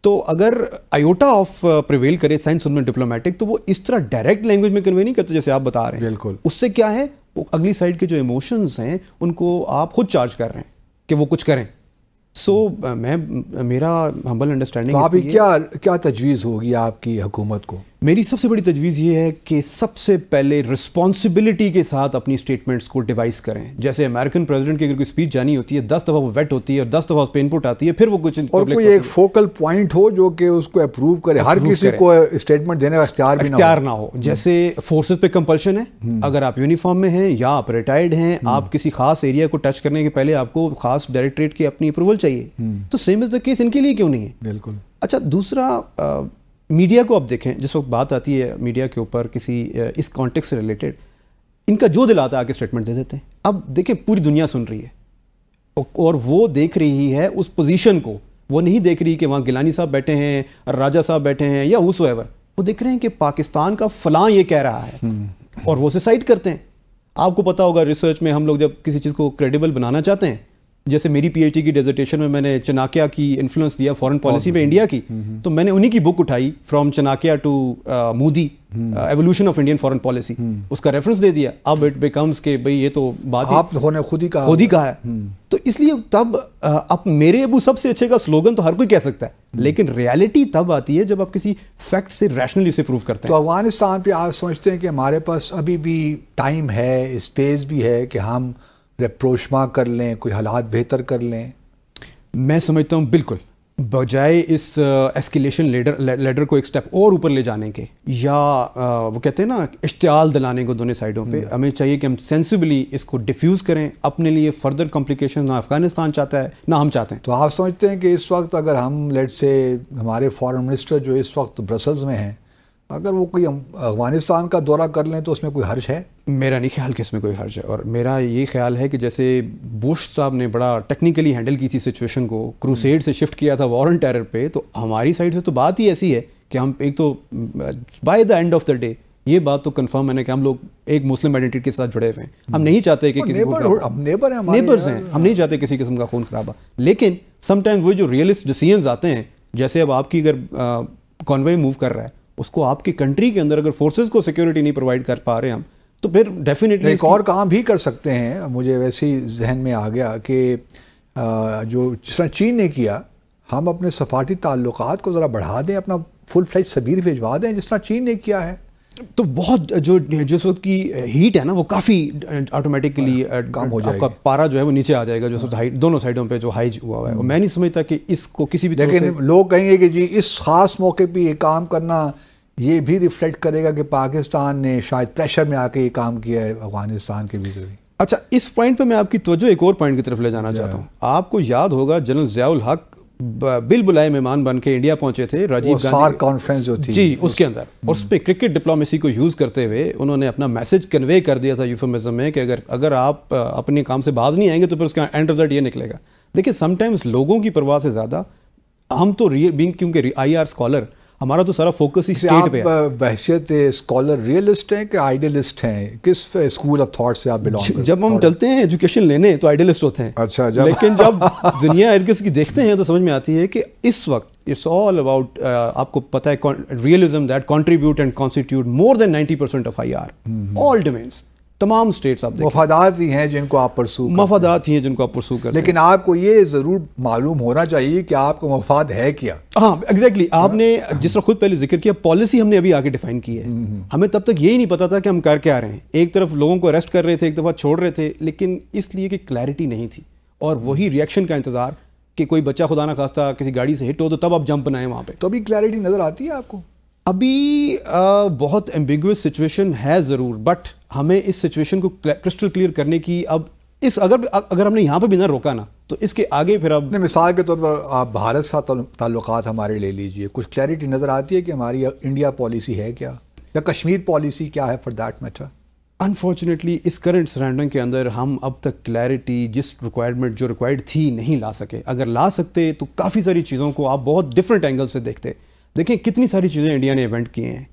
تو اگر آئیوٹا آف پریویل کرے سائنس میں ڈپلومیٹک، تو وہ اس طرح ڈائریکٹ لینگویج میں کنوے نہیں کرتے جیسے آپ بتا رہے ہیں. بالکل. اس سے کیا ہے، وہ اگلی سائڈ کے جو ایموشنز ہیں ان کو آپ خود چارج کر رہے ہیں کہ وہ کچھ کریں. سو میرا ہمبل انڈرسٹینڈنگ، تو آپ کیا تجویز ہوگی آپ کی حکومت کو؟ میری سب سے بڑی تجویز یہ ہے کہ سب سے پہلے رسپانسبلٹی کے ساتھ اپنی اسٹیٹمنٹس کو ڈیوائز کریں. جیسے امریکن پریزیڈنٹ کی اگر کوئی اسپیچ جانی ہوتی ہے 10 دفعہ وہ ویٹ ہوتی ہے اور 10 دفعہ اس پہ انپٹ آتی ہے، پھر وہ کچھ اور کوئی ایک فوکل پوائنٹ ہو جو کہ اس کو اپروو کرے، ہر کسی کو اسٹیٹمنٹ دینے کا اختیار نہ ہو. جیسے فورسز پہ کمپلشن ہے، اگر آپ یونیفارم میں ہیں یا آپ ریٹائرڈ ہیں، آپ کسی خاص ایریا کو ٹچ کرنے کے پہلے آپ کو خاص ڈائریکٹریٹ کی اپنی اپروول چاہیے، تو سیم از دا کیس ان کے لیے کیوں نہیں ہے؟ بالکل. اچھا دوسرا، میڈیا کو اب دیکھیں، جس وقت بات آتی ہے میڈیا کے اوپر کسی اس کانٹیکس سے ریلیٹڈ، ان کا جو دل آتا ہے آ کے اسٹیٹمنٹ دے دیتے ہیں. اب دیکھیں پوری دنیا سن رہی ہے اور وہ دیکھ رہی ہے اس پوزیشن کو، وہ نہیں دیکھ رہی کہ وہاں گیلانی صاحب بیٹھے ہیں، راجہ صاحب بیٹھے ہیں یا ہوسو ایور، وہ دیکھ رہے ہیں کہ پاکستان کا فلاں یہ کہہ رہا ہے اور وہ اسے سائٹ کرتے ہیں. آپ کو پتا ہوگا ریسرچ میں ہم لوگ جب کسی چیز کو کریڈیبل بنانا چاہتے ہیں، جیسے میری پی ایچ ڈی کی ڈیزرٹیشن میں نے چناکیہ کی انفلوئنس دیا فورن پالیسی میں انڈیا کی، تو میں نے انہی کی بک اٹھائی from Chanakya to Modi evolution of Indian foreign policy, اس کا ریفرنس دے دیا. اب اٹ بیکمز کہ بھئی یہ تو بات آپ نے خود ہی کہا ہے. تو اس لیے تب اب میرے ابو سب سے اچھے کا سلوگن تو ہر کوئی کہہ سکتا ہے، لیکن ریالٹی تب آتی ہے جب آپ کسی فیکٹ سے ریشنلی اسے پروف کرتے ہیں. تو افغانستان پہ آپ سمجھتے ہیں کہ ہمارے پاس ابھی بھی ٹائم ہے، اسپیس بھی ہے کہ ہم ریپروشما کر لیں، کوئی حالات بہتر کر لیں؟ میں سمجھتا ہوں بالکل، بجائے اس ایسکیلیشن لیڈر کو ایک سٹیپ اور اوپر لے جانے کے، یا وہ کہتے ہیں نا اشتعال دلانے کو دونوں سائڈوں پہ، ہمیں چاہیے کہ ہم سینسبلی اس کو ڈیفیوز کریں. اپنے لیے فردر کمپلیکیشن نہ افغانستان چاہتا ہے نہ ہم چاہتے ہیں. تو آپ سمجھتے ہیں کہ اس وقت اگر ہم لیٹ سے ہمارے فارن منسٹر جو اس وقت برسلز میں ہیں، اگر وہ کوئی افغانستان کا دورہ کر لیں تو اس میں کوئی حرج ہے؟ میرا نہیں خیال کہ اس میں کوئی حرج ہے، اور میرا یہ خیال ہے کہ جیسے بش صاحب نے بڑا ٹیکنیکلی ہینڈل کی تھی سچویشن کو، کروسیڈ سے شفٹ کیا تھا وار آن ٹیرر پہ، تو ہماری سائڈ سے تو بات ہی ایسی ہے کہ ہم ایک تو by the and of the day یہ بات تو کنفرم ہے نا کہ ہم لوگ ایک مسلم آئیڈینٹی کے ساتھ جڑے ہوئے ہیں. ہم نہیں چاہتے کہ کسی نیبرز ہیں، ہم نہیں چاہتے کسی قسم کا خون خرابہ. لیکن سم ٹائمز وہ جو ریئلسٹ ڈیسیژنز آتے ہیں، جیسے اب آپ کی اگر کانوے موو کر رہا ہے، اس کو آپ کی کنٹری کے اندر اگر فورسز کو سیکیورٹی نہیں پرووائڈ کر پا رہے ہم، تو پھر ڈیفینیٹلی ایک اور کام بھی کر سکتے ہیں. مجھے ویسے ہی ذہن میں آ گیا کہ جو جس طرح چین نے کیا، ہم اپنے سفارتی تعلقات کو ذرا بڑھا دیں، اپنا فل فلیج سبیر بھیجوا دیں جس طرح چین نے کیا ہے. تو بہت جو جس وقت کی ہیٹ ہے نا وہ کافی آٹومیٹکلی کم ہو جائے گا، پارا جو ہے وہ نیچے آ جائے گا، جو دونوں سائڈوں پہ جو ہائی ہوا ہے. میں نہیں سمجھتا کہ اس کو کسی بھی طرح سے، لیکن لوگ کہیں گے کہ جی اس خاص موقع پہ یہ کام کرنا یہ بھی ریفلیکٹ کرے گا کہ پاکستان نے شاید پریشر میں آ کے یہ کام کیا ہے افغانستان کے ویزے بھی. اچھا اس پوائنٹ پہ میں آپ کی توجہ ایک اور پوائنٹ کی طرف لے جانا چاہتا ہوں. آپ کو یاد ہوگا جنرل ضیاء الحق بل بلائے مہمان بن کے انڈیا پہنچے تھے راجیو گاندھی کانفرنس جو تھی جی اس کے اندر، اور اس پہ کرکٹ ڈپلومیسی کو یوز کرتے ہوئے انہوں نے اپنا میسج کنوے کر دیا تھا یوفیمزم میں کہ اگر آپ اپنے کام سے باز نہیں آئیں گے تو پھر اس کا اینڈ رزلٹ یہ نکلے گا. دیکھیں سم ٹائمز لوگوں کی پرواہ سے زیادہ ہم تو کیونکہ آئی آر اسکالر، ہمارا تو سارا فوکس ہی اسٹیٹ پہ ہے. آپ بحثیت اسکالر ریئلسٹ ہیں کہ آئیڈیلسٹ ہیں؟ کس اسکول آف تھاٹ سے آپ بلانگ کرتے ہیں؟ جب ہم چلتے ہیں ایجوکیشن لینے تو آئیڈیلسٹ ہوتے ہیں. اچھا، لیکن جب دنیا ارگز کی دیکھتے ہیں تو سمجھ میں آتی ہے کہ اس وقت اٹس آل اباؤٹ، آپ کو پتہ ہے realism that contribute and constitute more than 90% of I R all domains. تمام اسٹیٹس آپ دیکھیں مفادات ہی ہیں جن کو آپ پرسو کرتے ہیں. لیکن آپ کو یہ ضرور معلوم ہونا چاہیے کہ آپ کو مفاد ہے کیا. ہاں ایگزیکٹلی، آپ نے جس طرح خود پہلے ذکر کیا، پالیسی ہم نے ابھی آگے ڈیفائن کی ہے. ہمیں تب تک یہی نہیں پتا تھا کہ ہم کر کے آ رہے ہیں. ایک طرف لوگوں کو اریسٹ کر رہے تھے، ایک دفعہ چھوڑ رہے تھے، لیکن اس لیے کہ کلیئرٹی نہیں تھی. اور وہی ریئیکشن کا انتظار کہ کوئی بچہ خدا نہ خواستہ کسی گاڑی سے ہٹ ہو تو تب آپ جمپ بنائیں وہاں پہ. تو ابھی کلیئرٹی نظر آتی ہے آپ کو؟ ابھی بہت ایمبیگوس سچویشن ہے ضرور, بٹ ہمیں اس سچویشن کو کرسٹل کلیئر کرنے کی اب اگر ہم نے یہاں پہ بھی نہ روکا نا تو اس کے آگے پھر اب مثال کے طور پر آپ بھارت سے تعلقات ہمارے لے لیجئے, کچھ کلیئرٹی نظر آتی ہے کہ ہماری انڈیا پالیسی ہے کیا, یا کشمیر پالیسی کیا ہے فار دیٹ میٹر؟ انفارچونیٹلی اس کرنٹ سرانڈنگ کے اندر ہم اب تک کلیئرٹی جس ریکوائرمنٹ جو ریکوائرڈ تھی نہیں لا سکے. اگر لا سکتے تو کافی ساری چیزوں کو آپ بہت ڈفرینٹ اینگل سے دیکھتے. دیکھیں کتنی ساری چیزیں انڈیا نے ایونٹ کیے ہیں.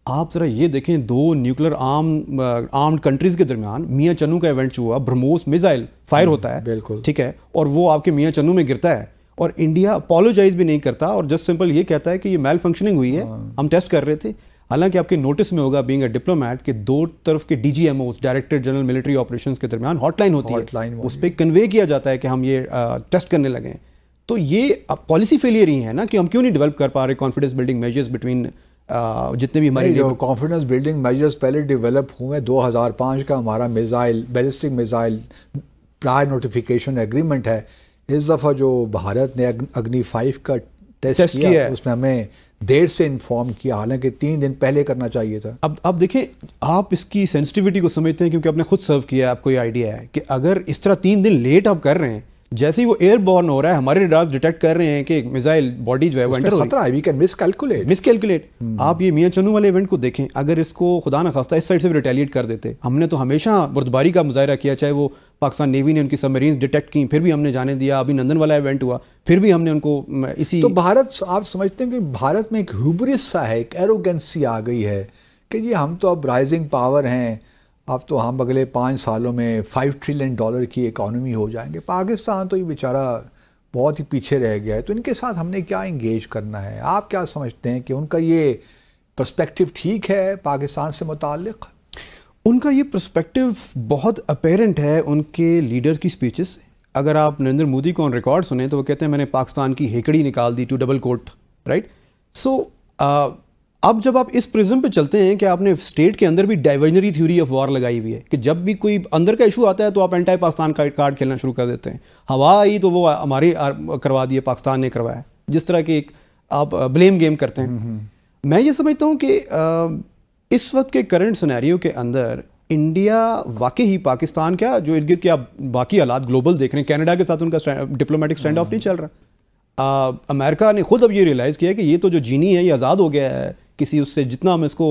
آپ ذرا یہ دیکھیں 2 نیوکلر آرمڈ کنٹریز کے درمیان میاں چنو کا ایونٹ ہوا, برہموس میزائل فائر ہوتا ہے, بالکل ٹھیک ہے, اور وہ آپ کے میاں چنو میں گرتا ہے اور انڈیا اپولوجائز بھی نہیں کرتا اور جسٹ سمپل یہ کہتا ہے کہ یہ میل فنکشننگ ہوئی ہے, ہم ٹیسٹ کر رہے تھے. حالانکہ آپ کے نوٹس میں ہوگا بینگ اے ڈپلومیٹ کہ 2 طرف کے D G M Os director general military operations کے درمیان ہاٹ لائن ہوتی ہے, اس پہ کنوے کیا جاتا ہے کہ ہم یہ ٹیسٹ کرنے لگے ہیں. تو یہ پالیسی فیلئر ہی ہے نا کہ ہم کیوں نہیں ڈیولپ کر پا رہے کانفیڈنس بلڈنگ میجرز بٹوین جتنے بھی ہمارے جو کانفیڈنس بلڈنگ میجرز پہلے ڈیولپ ہوئے. 2005 کا ہمارا missile ballistic missile prior notification agreement ہے. اس دفعہ جو بھارت نے اگنی 5 کا ٹیسٹ کیا اس میں ہمیں دیر سے انفارم کیا, حالانکہ 3 دن پہلے کرنا چاہیے تھا. اب دیکھیں آپ اس کی سینسٹیوٹی کو سمجھتے ہیں کیونکہ آپ نے خود سرو کیا ہے, آپ کو یہ آئیڈیا ہے کہ اگر اس طرح 3 دن لیٹ آپ کر رہے ہیں, جیسے ہی وہ ایئر بورن ہو رہا ہے ہمارے ریڈارز ڈیٹیکٹ کر رہے ہیں کہ میزائل باڈی جو ہے وہ انٹر ہو خطرہ ہے, وی کین مس کیلکولیٹ. آپ یہ میاں چنو والے ایونٹ کو دیکھیں, اگر اس کو خدا نہ خواستہ اس سائڈ سے بھی ریٹیلیٹ کر دیتے. ہم نے تو ہمیشہ بردباری کا مظاہرہ کیا, چاہے وہ پاکستان نیوی نے ان کی سبمرینز ڈیٹیکٹ کی پھر بھی ہم نے جانے دیا. ابھی نندن والا ایونٹ ہوا پھر بھی ہم نے ان کو اسی. تو بھارت, آپ سمجھتے ہیں کہ بھارت میں ایک ہیوبرس سا ہے, ایک ایروگنسی آ گئی ہے کہ جی ہم تو اب رائزنگ پاور ہیں, اب تو ہم اگلے 5 سالوں میں $5 ٹریلین کی اکانومی ہو جائیں گے. پاکستان تو یہ بیچارہ بہت ہی پیچھے رہ گیا ہے, تو ان کے ساتھ ہم نے کیا انگیج کرنا ہے؟ آپ کیا سمجھتے ہیں کہ ان کا یہ پرسپیکٹو ٹھیک ہے پاکستان سے متعلق؟ ان کا یہ پرسپیکٹو بہت اپیرنٹ ہے ان کے لیڈرز کی سپیچز سے. اگر آپ نریندر مودی کو آن ریکارڈ سنیں تو وہ کہتے ہیں میں نے پاکستان کی ہیکڑی نکال دی ٹو ڈبل کوٹ, رائٹ. سو اب جب آپ اس پرزم پہ چلتے ہیں کہ آپ نے اسٹیٹ کے اندر بھی ڈائیورجنری تھیوری آف وار لگائی ہوئی ہے کہ جب بھی کوئی اندر کا ایشو آتا ہے تو آپ اینٹائی پاکستان کا کارڈ کھیلنا شروع کر دیتے ہیں. ہوا آئی تو وہ ہماری کروا دی ہے, پاکستان نے کروایا, جس طرح کی ایک آپ بلیم گیم کرتے ہیں. میں یہ سمجھتا ہوں کہ اس وقت کے کرنٹ سینیریو کے اندر انڈیا واقعی ہی پاکستان کیا جو ارد گرد کے آپ باقی حالات گلوبل دیکھ رہے ہیں, کینیڈا کے ساتھ ان کا ڈپلومیٹک اسٹینڈ آف نہیں چل رہا. امریکہ نے خود اب یہ ریئلائز کیا ہے کہ یہ تو جو جینی ہے یہ آزاد ہو گیا ہے کسی اس سے, جتنا ہم اس کو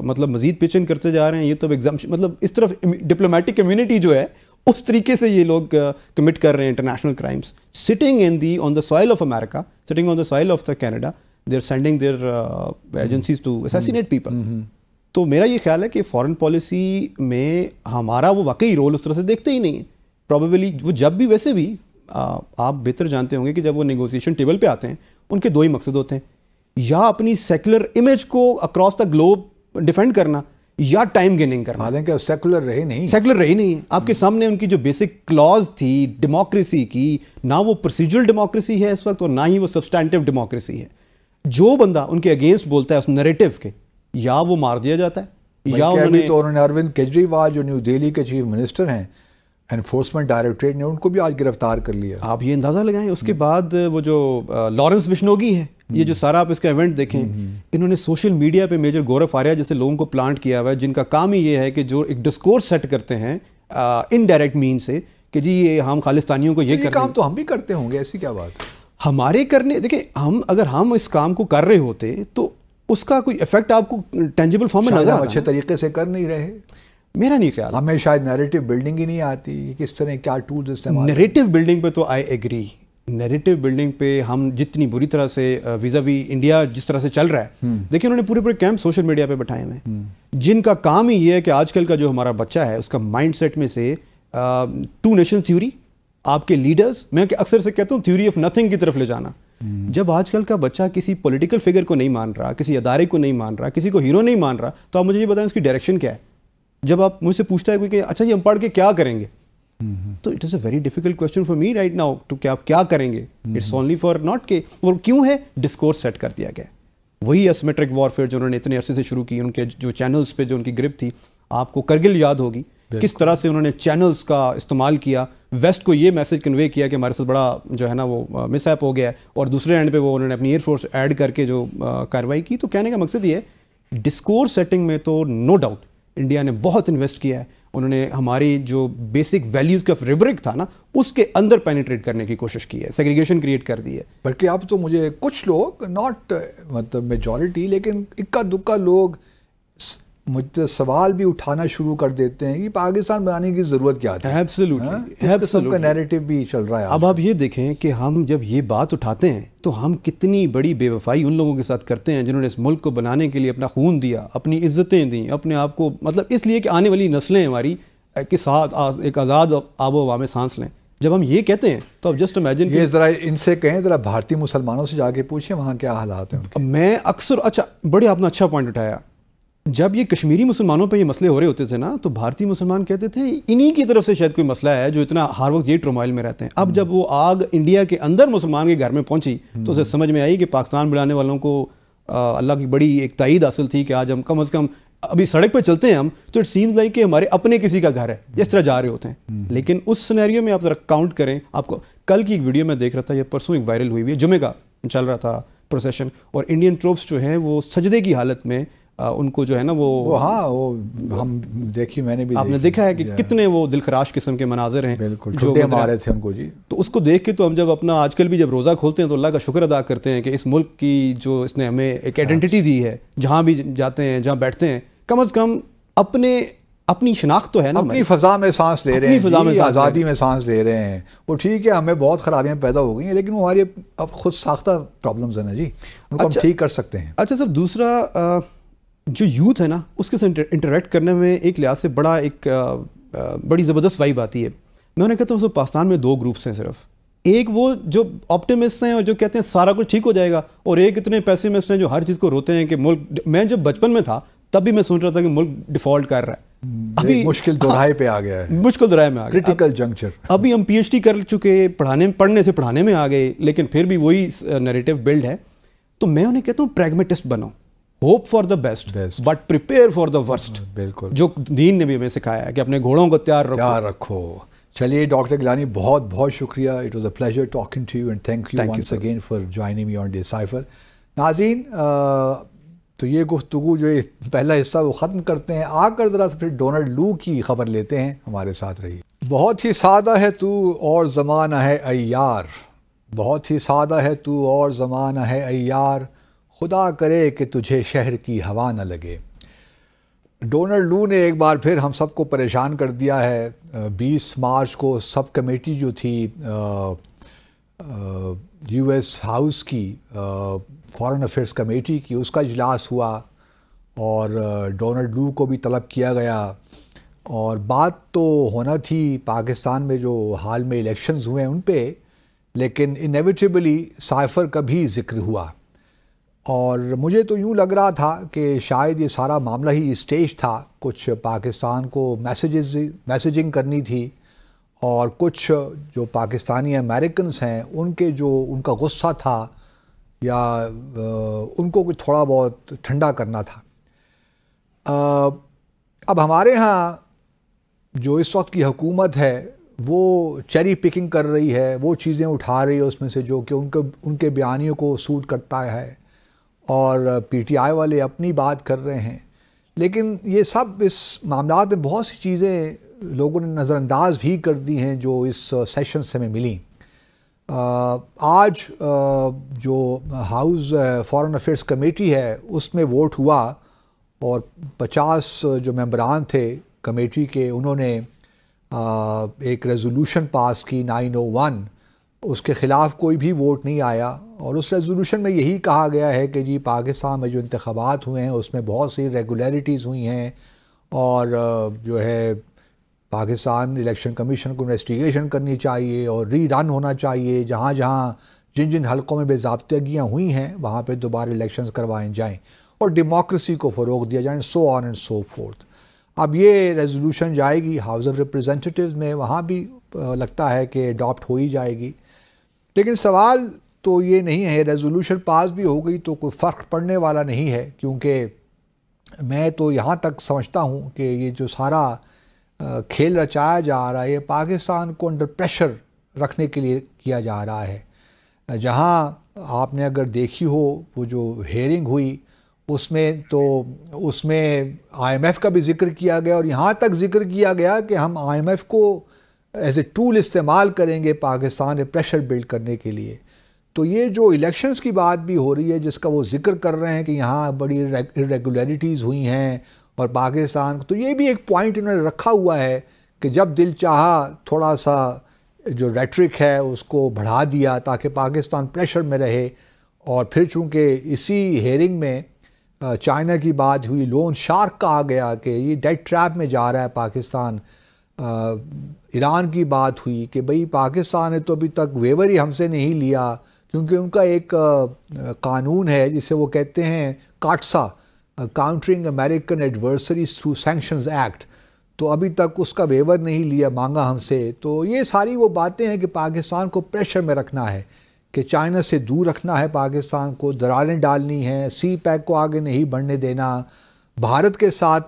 مطلب مزید پیچن کرتے جا رہے ہیں یہ تو مطلب اس طرف ڈپلومیٹک کمیونٹی جو ہے اس طریقے سے یہ لوگ کمٹ کر رہے ہیں international crimes. Sitting on the soil of America, sitting on the soil of the Canada, they are sending their agencies to assassinate people. تو میرا یہ خیال ہے کہ فارن پالیسی میں ہمارا وہ واقعی رول اس طرح سے دیکھتے ہی نہیں ہے. پرابیبلی وہ جب بھی, ویسے بھی آپ بہتر جانتے ہوں گے کہ جب وہ نیگوسیشن ٹیبل پہ آتے ہیں ان کے 2 ہی مقصد ہوتے ہیں, یا اپنی سیکولر امیج کو اکراس دا گلوب ڈیفینڈ کرنا یا ٹائم گیننگ کرنا. حالانکہ سیکولر رہی نہیں. آپ کے سامنے ان کی جو بیسک کلاز تھی ڈیموکریسی کی, نہ وہ پروسیجرل ڈیموکریسی ہے اس وقت اور نہ ہی وہ سبسٹینٹیو ڈیموکریسی ہے. جو بندہ ان کے اگینسٹ بولتا ہے اس نریٹو کے, یا وہ مار دیا جاتا ہے یا انہوں نے اروند کیجریوال جو نیو دہلی کے چیف منسٹر ہیں, انفورسمنٹ ڈائریکٹریٹ نے ان کو بھی آج گرفتار کر لیا. آپ یہ اندازہ لگائیں. اس کے بعد وہ جو لارنس وشنوگی ہے, یہ جو سارا آپ اس کا ایونٹ دیکھیں, انہوں نے سوشل میڈیا پہ میجر گورف آریہ جیسے لوگوں کو پلانٹ کیا ہوا ہے جن کا کام ہی یہ ہے کہ جو ایک ڈسکورس سیٹ کرتے ہیں انڈائریکٹ مین سے کہ جی یہ ہم خالستانیوں کو یہ کرتے ہیں. کام تو ہم بھی کرتے ہوں گے, ایسی کیا بات ہے. ہمارے کرنے دیکھیں, اگر ہم اس کام کو کر رہے ہوتے تو اس کا کوئی افیکٹ آپ کو ٹینجیبل فارم میں نظر آتا. اچھے طریقے سے کر نہیں رہے, میرا نہیں خیال. ہمیں شاید نیریٹو بلڈنگ ہی نہیں آتی, کس طرح کیا ٹولز استعمال. نیریٹو بلڈنگ پہ تو آئی ایگری. نیریٹو بلڈنگ پہ ہم جتنی بری طرح سے ویزا وی انڈیا جس طرح سے چل رہا ہے, دیکھیں انہوں نے پورے کیمپ سوشل میڈیا پہ بٹھائے ہوئے ہیں جن کا کام ہی یہ ہے کہ آج کل کا جو ہمارا بچہ ہے اس کا مائنڈ سیٹ میں سے 2 نیشن تھیوری, آپ کے لیڈرز, میں اکثر سے کہتا ہوں تھیوری آف نتھنگ کی طرف لے جانا. جب آج کل کا بچہ کسی پولیٹیکل فگر کو نہیں مان رہا, کسی ادارے کو نہیں مان رہا, کسی کو ہیرو نہیں مان رہا, تو آپ مجھے یہ بتائیں اس کی ڈائریکشن کیا ہے. جب آپ مجھ سے پوچھتا ہے کوئی کہ اچھا یہ ہم پڑھ کے کیا کریں گے, تو it is a very difficult question for me right now to کہ آپ کیا کریں گے. اٹس اونلی فار ناٹ کہ وہ کیوں ہے, ڈسکورس سیٹ کر دیا گیا. وہی اسیمیٹرک وارفیئر جو انہوں نے اتنے عرصے سے شروع کی, ان کے جو چینلز پہ جو ان کی گرپ تھی, آپ کو کرگل یاد ہوگی کس طرح سے انہوں نے چینلز کا استعمال کیا, ویسٹ کو یہ میسج کنوے کیا کہ ہمارے ساتھ بڑا جو ہے نا وہ مس ایپ ہو گیا ہے, اور دوسرے اینڈ پہ وہ انہوں نے اپنی ایئر فورس ایڈ کر کے جو کارروائی کی. تو کہنے کا مقصد یہ ہے ڈسکورس سیٹنگ میں تو نو ڈاؤٹ انڈیا نے بہت انویسٹ کیا ہے. انہوں نے ہماری جو بیسک ویلیوز کا ریبرک تھا نا اس کے اندر پینیٹریٹ کرنے کی کوشش کی ہے, سیگریگیشن کریٹ کر دی ہے. بلکہ اب تو مجھے کچھ لوگ, ناٹ مطلب میجورٹی, لیکن اکا دکا لوگ مجھے سوال بھی اٹھانا شروع کر دیتے ہیں کہ پاکستان بنانے کی ضرورت کیا تھی. ایبسلیوٹلی, اس قسم کا نیریٹو بھی چل رہا ہے. اب آپ یہ دیکھیں کہ ہم جب یہ بات اٹھاتے ہیں تو ہم کتنی بڑی بے وفائی ان لوگوں کے ساتھ کرتے ہیں جنہوں نے اس ملک کو بنانے کے لیے اپنا خون دیا, اپنی عزتیں دیں, اپنے آپ کو مطلب اس لیے کہ آنے والی نسلیں ہماری کے ساتھ ایک آزاد آب و ہوا میں سانس لیں. جب ہم یہ کہتے ہیں تو اب جسٹ امیجن, یہ ذرا ان سے کہیں, ذرا بھارتی مسلمانوں سے جا کے پوچھیں وہاں کیا حالات ہیں ان کے. میں اکثر, اچھا بڑے آپ نے اچھا پوائنٹ اٹھایا, جب یہ کشمیری مسلمانوں پہ یہ مسئلے ہو رہے ہوتے تھے نا تو بھارتی مسلمان کہتے تھے انہی کی طرف سے شاید کوئی مسئلہ ہے جو اتنا ہر وقت یہ ٹرمائل میں رہتے ہیں. اب جب وہ آگ انڈیا کے اندر مسلمان کے گھر میں پہنچی تو اسے سمجھ میں آئی کہ پاکستان بنانے والوں کو اللہ کی بڑی ایک تائید حاصل تھی کہ آج ہم کم از کم ابھی سڑک پہ چلتے ہیں ہم تو اٹ سیمز لائک کہ ہمارے اپنے کسی کا گھر ہے, اس طرح جا رہے ہوتے ہیں. لیکن اس سینیریو میں آپ ذرا کاؤنٹ کریں, آپ کو کل کی ایک ویڈیو میں دیکھ رہا تھا, یہ پرسوں ایک وائرل ہوئی ہوئی ہے, جمعے کا چل رہا تھا پروسیشن, اور انڈین ٹروپس جو ہیں وہ سجدے کی حالت میں ان کو جو ہے نا وہ ہاں وہ ہم دیکھی, میں نے بھی آپ نے دیکھا ہے کہ کتنے وہ دلخراش قسم کے مناظر ہیں, بالکل ٹھڈے مارے تھے ہم کو جی. تو اس کو دیکھ کے تو ہم جب اپنا آج کل بھی جب روزہ کھولتے ہیں تو اللہ کا شکر ادا کرتے ہیں کہ اس ملک کی جو اس نے ہمیں ایک آئیڈینٹی دی ہے, جہاں بھی جاتے ہیں جہاں بیٹھتے ہیں کم از کم اپنی شناخت تو ہے نا, اپنی فضا میں سانس لے رہے ہیں, آزادی میں سانس لے رہے ہیں. وہ ٹھیک ہے ہمیں بہت خرابیاں پیدا ہو گئی ہیں لیکن وہ ہماری اب خود ساختہ پرابلمز ہیں نا جی, ان کو ہم ٹھیک کر سکتے ہیں. اچھا سر, دوسرا جو یوتھ ہے نا اس کے ساتھ انٹریکٹ کرنے میں ایک لحاظ سے بڑی زبردست وائب آتی ہے. میں انہیں کہتا ہوں پاکستان میں دو گروپس ہیں صرف, ایک وہ جو آپٹیمسٹ ہیں اور جو کہتے ہیں سارا کچھ ٹھیک ہو جائے گا, اور ایک اتنے پیسیمسٹ ہیں جو ہر چیز کو روتے ہیں کہ ملک, میں جب بچپن میں تھا تب بھی میں سوچ رہا تھا کہ ملک ڈیفالٹ کر رہا ہے, ابھی مشکل دوراہے پہ آ گیا ہے, مشکل دوراہے میں آ گیا, کرٹیکل جنکچر. ابھی ہم پی ایچ ڈی کر چکے, پڑھنے سے پڑھانے میں آ گئے, لیکن پھر بھی وہی نیریٹو بلڈ ہے. تو میں انہیں کہتا ہوں پریگمیٹسٹ بنو, hope for the best but prepare for the worst. بالکل, جو دین نے بھی ہمیں سکھایا ہے کہ اپنے گھوڑوں کو تیار رکھو. چلیے ڈاکٹر گیلانی, بہت بہت شکریہ. It was a pleasure talking to you and thank you once again for joining me on decipher. ناظرین, تو یہ گفتگو جو پہلا حصہ وہ ختم کرتے ہیں, آ کر ذرا پھر ڈونلڈ لو کی خبر لیتے ہیں. ہمارے ساتھ رہیے. بہت ہی سادہ ہے تو اور زمانہ ہے عیار, بہت ہی سادہ ہے تو اور زمانہ ہے عیار, خدا کرے کہ تجھے شہر کی ہوا نہ لگے. ڈونلڈ لو نے ایک بار پھر ہم سب کو پریشان کر دیا ہے. 20 مارچ کو سب کمیٹی جو تھی یو ایس ہاؤس کی فارن افیئرس کمیٹی کی, اس کا اجلاس ہوا اور ڈونلڈ لو کو بھی طلب کیا گیا, اور بات تو ہونا تھی پاکستان میں جو حال میں الیکشنز ہوئے ہیں ان پہ, لیکن انیویٹیبلی سائفر کا بھی ذکر ہوا. اور مجھے تو یوں لگ رہا تھا کہ شاید یہ سارا معاملہ ہی اسٹیج تھا, کچھ پاکستان کو میسیجنگ کرنی تھی, اور کچھ جو پاکستانی امریکنز ہیں ان کا غصہ تھا یا ان کو کچھ تھوڑا بہت ٹھنڈا کرنا تھا. اب ہمارے ہاں جو اس وقت کی حکومت ہے وہ چیری پکنگ کر رہی ہے, وہ چیزیں اٹھا رہی ہے اس میں سے جو کہ ان کے بیانیوں کو سوٹ کرتا ہے, اور پی ٹی آئی والے اپنی بات کر رہے ہیں. لیکن یہ سب اس معاملات میں بہت سی چیزیں لوگوں نے نظر انداز بھی کر دی ہیں جو اس سیشن سے ہمیں ملیں. آج جو ہاؤس فارن افیئرس کمیٹی ہے اس میں ووٹ ہوا, اور 50 جو ممبران تھے کمیٹی کے, انہوں نے ایک ریزولوشن پاس کی 901. اس کے خلاف کوئی بھی ووٹ نہیں آیا, اور اس ریزولوشن میں یہی کہا گیا ہے کہ جی پاکستان میں جو انتخابات ہوئے ہیں اس میں بہت سی ریگولیرٹیز ہوئی ہیں, اور جو ہے پاکستان الیکشن کمیشن کو انویسٹیگیشن کرنی چاہیے اور ری رن ہونا چاہیے, جہاں جن حلقوں میں بے ضابطگیاں ہوئی ہیں وہاں پہ دوبارہ الیکشنز کروائے جائیں, اور ڈیموکریسی کو فروغ دیا جائے, سو آن اینڈ سو فورتھ. اب یہ ریزولوشن جائے گی ہاؤس آف ریپریزنٹیٹیوز میں, وہاں بھی لگتا ہے کہ اڈاپٹ ہو ہی جائے گی. لیکن سوال تو یہ نہیں ہے, ریزولوشن پاس بھی ہو گئی تو کوئی فرق پڑنے والا نہیں ہے, کیونکہ میں تو یہاں تک سمجھتا ہوں کہ یہ جو سارا کھیل رچایا جا رہا ہے یہ پاکستان کو انڈر پریشر رکھنے کے لیے کیا جا رہا ہے. جہاں آپ نے اگر دیکھی ہو وہ جو ہیئرنگ ہوئی اس میں آئی ایم ایف کا بھی ذکر کیا گیا اور یہاں تک ذکر کیا گیا کہ ہم آئی ایم ایف کو ایز اے ٹول استعمال کریں گے پاکستان میں پریشر بلڈ کرنے کے لیے. تو یہ جو الیکشنز کی بات بھی ہو رہی ہے جس کا وہ ذکر کر رہے ہیں کہ یہاں بڑی irregularities ہوئی ہیں اور پاکستان تو یہ بھی ایک پوائنٹ انہوں نے رکھا ہوا ہے کہ جب دل چاہا تھوڑا سا جو ریٹرک ہے اس کو بڑھا دیا تاکہ پاکستان پریشر میں رہے. اور پھر چونکہ اسی ہیئرنگ میں چائنا کی بات ہوئی, لون شارک کا آ گیا کہ یہ ڈیٹ ٹریپ میں جا رہا ہے پاکستان. ایران کی بات ہوئی کہ بھئی پاکستان نے تو ابھی تک ویور ہی ہم سے نہیں لیا کیونکہ ان کا ایک قانون ہے جسے وہ کہتے ہیں CAATSA, countering American adversaries through sanctions act, تو ابھی تک اس کا ویور نہیں لیا مانگا ہم سے. تو یہ ساری وہ باتیں ہیں کہ پاکستان کو پریشر میں رکھنا ہے کہ چائنا سے دور رکھنا ہے پاکستان کو, دراریں ڈالنی ہیں, سی پیک کو آگے نہیں بڑھنے دینا, بھارت کے ساتھ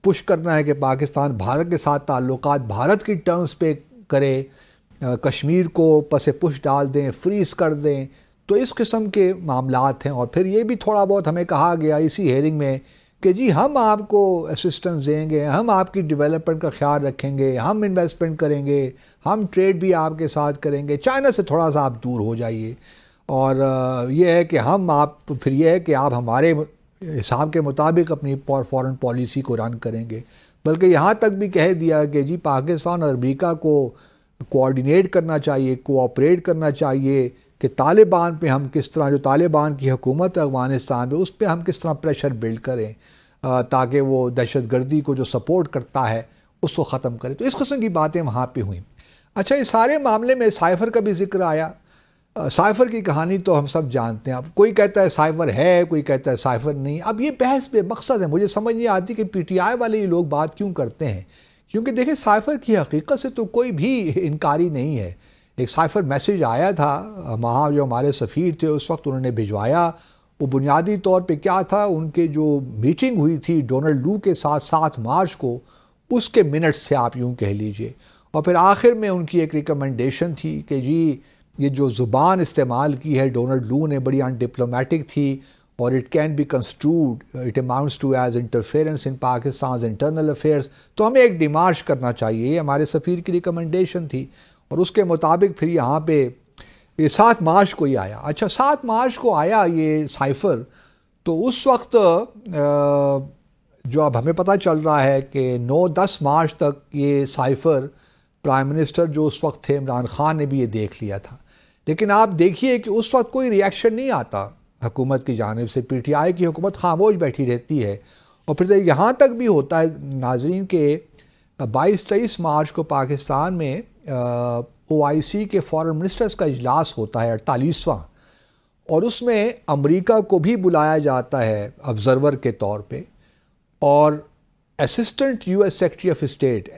پش کرنا ہے کہ پاکستان بھارت کے ساتھ تعلقات بھارت کی ٹرمز پہ کرے, کشمیر کو پس پش ڈال دیں, فریز کر دیں. تو اس قسم کے معاملات ہیں. اور پھر یہ بھی تھوڑا بہت ہمیں کہا گیا اسی ہیئرنگ میں کہ جی ہم آپ کو اسسٹنس دیں گے, ہم آپ کی ڈیولپمنٹ کا خیال رکھیں گے, ہم انویسٹمنٹ کریں گے, ہم ٹریڈ بھی آپ کے ساتھ کریں گے, چائنا سے تھوڑا سا آپ دور ہو جائیے. اور یہ ہے کہ پھر یہ ہے کہ آپ ہمارے حساب کے مطابق اپنی فارن پالیسی کو رن کریں گے. بلکہ یہاں تک بھی کہہ دیا کہ جی پاکستان اور امریکہ کو کوآرڈینیٹ کرنا چاہیے, کوآپریٹ کرنا چاہیے کہ طالبان پہ ہم کس طرح, جو طالبان کی حکومت ہے افغانستان میں, اس پہ ہم کس طرح پریشر بلڈ کریں تاکہ وہ دہشت گردی کو جو سپورٹ کرتا ہے اس کو ختم کرے. تو اس قسم کی باتیں وہاں پہ ہوئیں. اچھا, اس سارے معاملے میں سائفر کا بھی ذکر آیا. سائفر کی کہانی تو ہم سب جانتے ہیں. اب کوئی کہتا ہے سائفر ہے, کوئی کہتا ہے سائفر نہیں. اب یہ بحث بے مقصد ہے. مجھے سمجھ نہیں آتی کہ پی ٹی آئی والے یہ لوگ بات کیوں کرتے ہیں, کیونکہ دیکھیں سائفر کی حقیقت سے تو کوئی بھی انکاری نہیں ہے. ایک سائفر میسیج آیا تھا وہاں, جو ہمارے سفیر تھے اس وقت انہوں نے بھجوایا. وہ بنیادی طور پہ کیا تھا, ان کے جو میٹنگ ہوئی تھی ڈونلڈ لو کے ساتھ 7 مارچ کو, اس کے منٹس تھے آپ یوں کہہ لیجئے. اور پھر آخر میں ان کی ایک ریکمنڈیشن تھی کہ جی یہ جو زبان استعمال کی ہے ڈونلڈ لو نے بڑی ان ڈپلومیٹک تھی اور it can be construed, it amounts to as interference in Pakistan's internal affairs. تو ہمیں ایک ڈیمارش کرنا چاہیے, یہ ہمارے سفیر کی ریکمنڈیشن تھی. اور اس کے مطابق پھر یہاں پہ یہ 7 مارچ کو ہی آیا. اچھا, 7 مارچ کو آیا یہ سائفر. تو اس وقت جو اب ہمیں پتہ چل رہا ہے کہ 9-10 مارچ تک یہ سائفر پرائم منسٹر جو اس وقت تھے عمران خان نے بھی یہ دیکھ لیا تھا. لیکن آپ دیکھیے کہ اس وقت کوئی ریاکشن نہیں آتا حکومت کی جانب سے. پی ٹی آئی کی حکومت خاموش بیٹھی رہتی ہے. اور پھر یہاں تک بھی ہوتا ہے ناظرین کہ 22-23 مارچ کو پاکستان میں OIC کے فارن منسٹرز کا اجلاس ہوتا ہے 48واں, اور اس میں امریکہ کو بھی بلایا جاتا ہے آبزرور کے طور پہ. اور assistant U S secretary of state,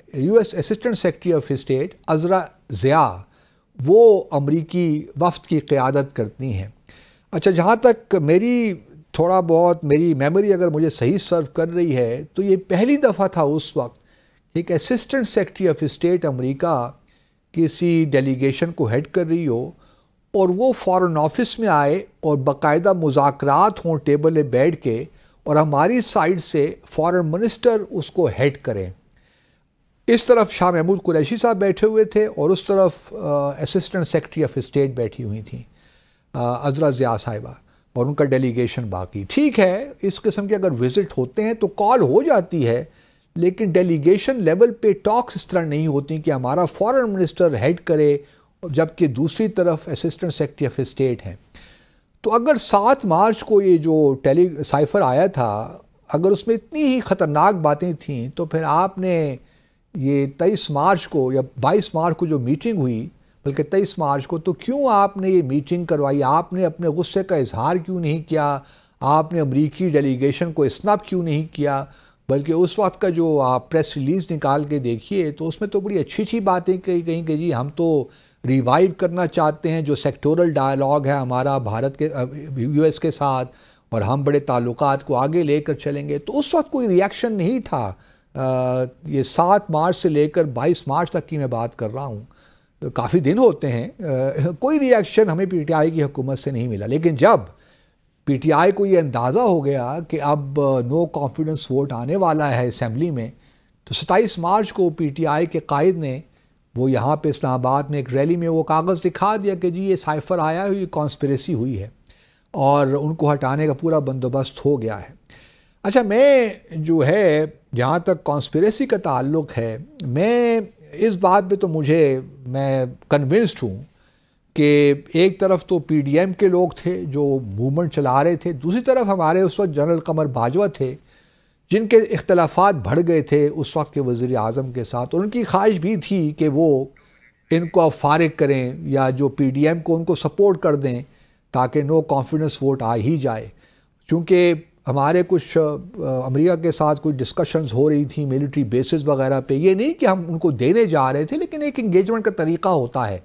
assistant secretary of state Uzra Zeya, وہ امریکی وفد کی قیادت کرتی ہیں. اچھا, جہاں تک میری میموری اگر مجھے صحیح سرو کر رہی ہے تو یہ پہلی دفعہ تھا اس وقت ایک اسسٹنٹ سیکرٹری آف اسٹیٹ امریکہ کسی ڈیلیگیشن کو ہیڈ کر رہی ہو اور وہ فارن آفس میں آئے اور باقاعدہ مذاکرات ہوں ٹیبل پہ بیٹھ کے, اور ہماری سائڈ سے فارن منسٹر اس کو ہیڈ کریں. اس طرف شاہ محمود قریشی صاحب بیٹھے ہوئے تھے اور اس طرف اسسٹنٹ سیکرٹری آف اسٹیٹ بیٹھی ہوئی تھیں عذرا ضیاء صاحبہ, اور ان کا ڈیلیگیشن باقی. ٹھیک ہے, اس قسم کے اگر وزٹ ہوتے ہیں تو کال ہو جاتی ہے, لیکن ڈیلیگیشن لیول پہ ٹاکس اس طرح نہیں ہوتی کہ ہمارا فارن منسٹر ہیڈ کرے جبکہ دوسری طرف اسسٹنٹ سیکرٹری آف اسٹیٹ ہیں. تو اگر 7 مارچ کو یہ جو سائفر آیا تھا, اگر اس میں اتنی ہی خطرناک باتیں تھیں تو پھر آپ نے یہ 23 مارچ کو یا 22 مارچ کو جو میٹنگ ہوئی, بلکہ 23 مارچ کو, تو کیوں آپ نے یہ میٹنگ کروائی؟ آپ نے اپنے غصے کا اظہار کیوں نہیں کیا؟ آپ نے امریکی ڈیلیگیشن کو اسنپ کیوں نہیں کیا؟ بلکہ اس وقت کا جو آپ پریس ریلیز نکال کے دیکھیے تو اس میں تو بڑی اچھی باتیں کہی گئیں کہ جی ہم تو ریوائیو کرنا چاہتے ہیں جو سیکٹورل ڈائلاگ ہے ہمارا بھارت کے یو ایس کے ساتھ, اور ہم بڑے تعلقات کو آگے لے کر چلیں گے. تو اس وقت کوئی ریاکشن نہیں تھا یہ 7 مارچ سے لے کر 22 مارچ تک کی میں بات کر رہا ہوں، کافی دن ہوتے ہیں، کوئی ری ایکشن ہمیں پی ٹی آئی کی حکومت سے نہیں ملا. لیکن جب پی ٹی آئی کو یہ اندازہ ہو گیا کہ اب نو کانفیڈنس ووٹ آنے والا ہے اسمبلی میں، تو 27 مارچ کو پی ٹی آئی کے قائد نے وہ یہاں پہ اسلام آباد میں ایک ریلی میں وہ کاغذ دکھا دیا کہ جی یہ سائفر آیا ہے، یہ کانسپریسی ہوئی ہے، اور ان کو ہٹانے کا پورا بندوبست ہو گیا ہے. اچھا، میں جو ہے جہاں تک کانسپریسی کا تعلق ہے، میں اس بات پہ تو میں کنونسڈ ہوں کہ ایک طرف تو پی ڈی ایم کے لوگ تھے جو موومنٹ چلا رہے تھے، دوسری طرف ہمارے اس وقت جنرل قمر باجوہ تھے جن کے اختلافات بڑھ گئے تھے اس وقت کے وزیر اعظم کے ساتھ، اور ان کی خواہش بھی تھی کہ وہ ان کو اب فارغ کریں یا جو پی ڈی ایم کو ان کو سپورٹ کر دیں تاکہ نو کانفیڈنس ووٹ آ ہی جائے. چونکہ ہمارے کچھ امریکہ کے ساتھ کچھ ڈسکشنز ہو رہی تھیں ملٹری بیسز وغیرہ پہ، یہ نہیں کہ ہم ان کو دینے جا رہے تھے، لیکن ایک انگیجمنٹ کا طریقہ ہوتا ہے.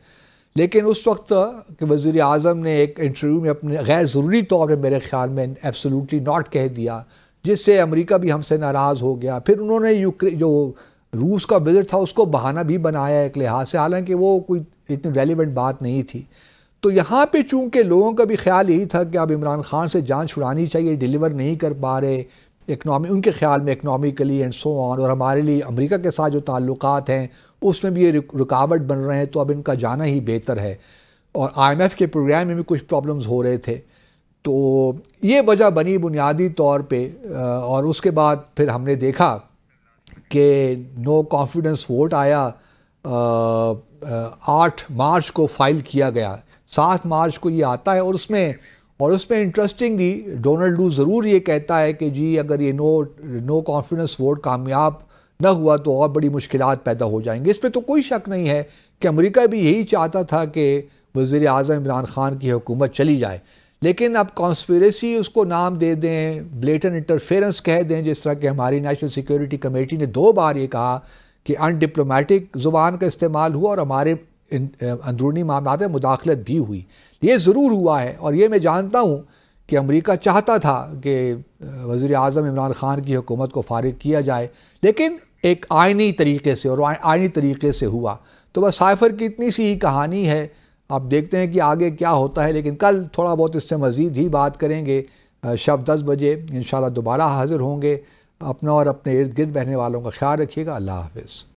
لیکن اس وقت کہ وزیر اعظم نے ایک انٹرویو میں اپنے غیر ضروری طور پہ میرے خیال میں ایبسولوٹلی ناٹ کہہ دیا، جس سے امریکہ بھی ہم سے ناراض ہو گیا. پھر انہوں نے جو روس کا وزٹ تھا اس کو بہانہ بھی بنایا ایک لحاظ سے، حالانکہ وہ کوئی اتنی ریلیونٹ بات نہیں تھی. تو یہاں پہ چونکہ لوگوں کا بھی خیال یہی تھا کہ اب عمران خان سے جان چھڑانی چاہیے، ڈیلیور نہیں کر پا رہے ان کے خیال میں اکنامکلی اینڈ سو آن، اور ہمارے لیے امریکہ کے ساتھ جو تعلقات ہیں اس میں بھی یہ رکاوٹ بن رہے ہیں، تو اب ان کا جانا ہی بہتر ہے. اور آئی ایم ایف کے پروگرام میں بھی کچھ پرابلمز ہو رہے تھے، تو یہ وجہ بنی بنیادی طور پہ. اور اس کے بعد پھر ہم نے دیکھا کہ نو کانفیڈنس ووٹ آیا، 8 مارچ کو فائل کیا گیا، 7 مارچ کو یہ آتا ہے، اور اس میں انٹرسٹنگلی ڈونلڈ ٹرمپ ضرور یہ کہتا ہے کہ جی اگر یہ نو کانفیڈنس ووٹ کامیاب نہ ہوا تو اور بڑی مشکلات پیدا ہو جائیں گے. اس پہ تو کوئی شک نہیں ہے کہ امریکہ بھی یہی چاہتا تھا کہ وزیر اعظم عمران خان کی حکومت چلی جائے. لیکن اب کانسپیریسی اس کو نام دے دیں، بلیٹن انٹرفیرنس کہہ دیں، جس طرح کہ ہماری نیشنل سیکیورٹی کمیٹی نے 2 بار یہ کہا کہ ان ڈپلومیٹک زبان کا استعمال ہوا اور ہمارے اندرونی معاملات میں مداخلت بھی ہوئی. یہ ضرور ہوا ہے، اور یہ میں جانتا ہوں کہ امریکہ چاہتا تھا کہ وزیر اعظم عمران خان کی حکومت کو فارغ کیا جائے، لیکن ایک آئینی طریقے سے، اور آئینی طریقے سے ہوا. تو بس سائفر کی اتنی سی ہی کہانی ہے. آپ دیکھتے ہیں کہ آگے کیا ہوتا ہے، لیکن کل تھوڑا بہت اس سے مزید ہی بات کریں گے. شب 10 بجے انشاءاللہ دوبارہ حاضر ہوں گے. اپنا اور اپنے ارد گرد رہنے والوں کا خیال رکھیے گا. اللہ حافظ.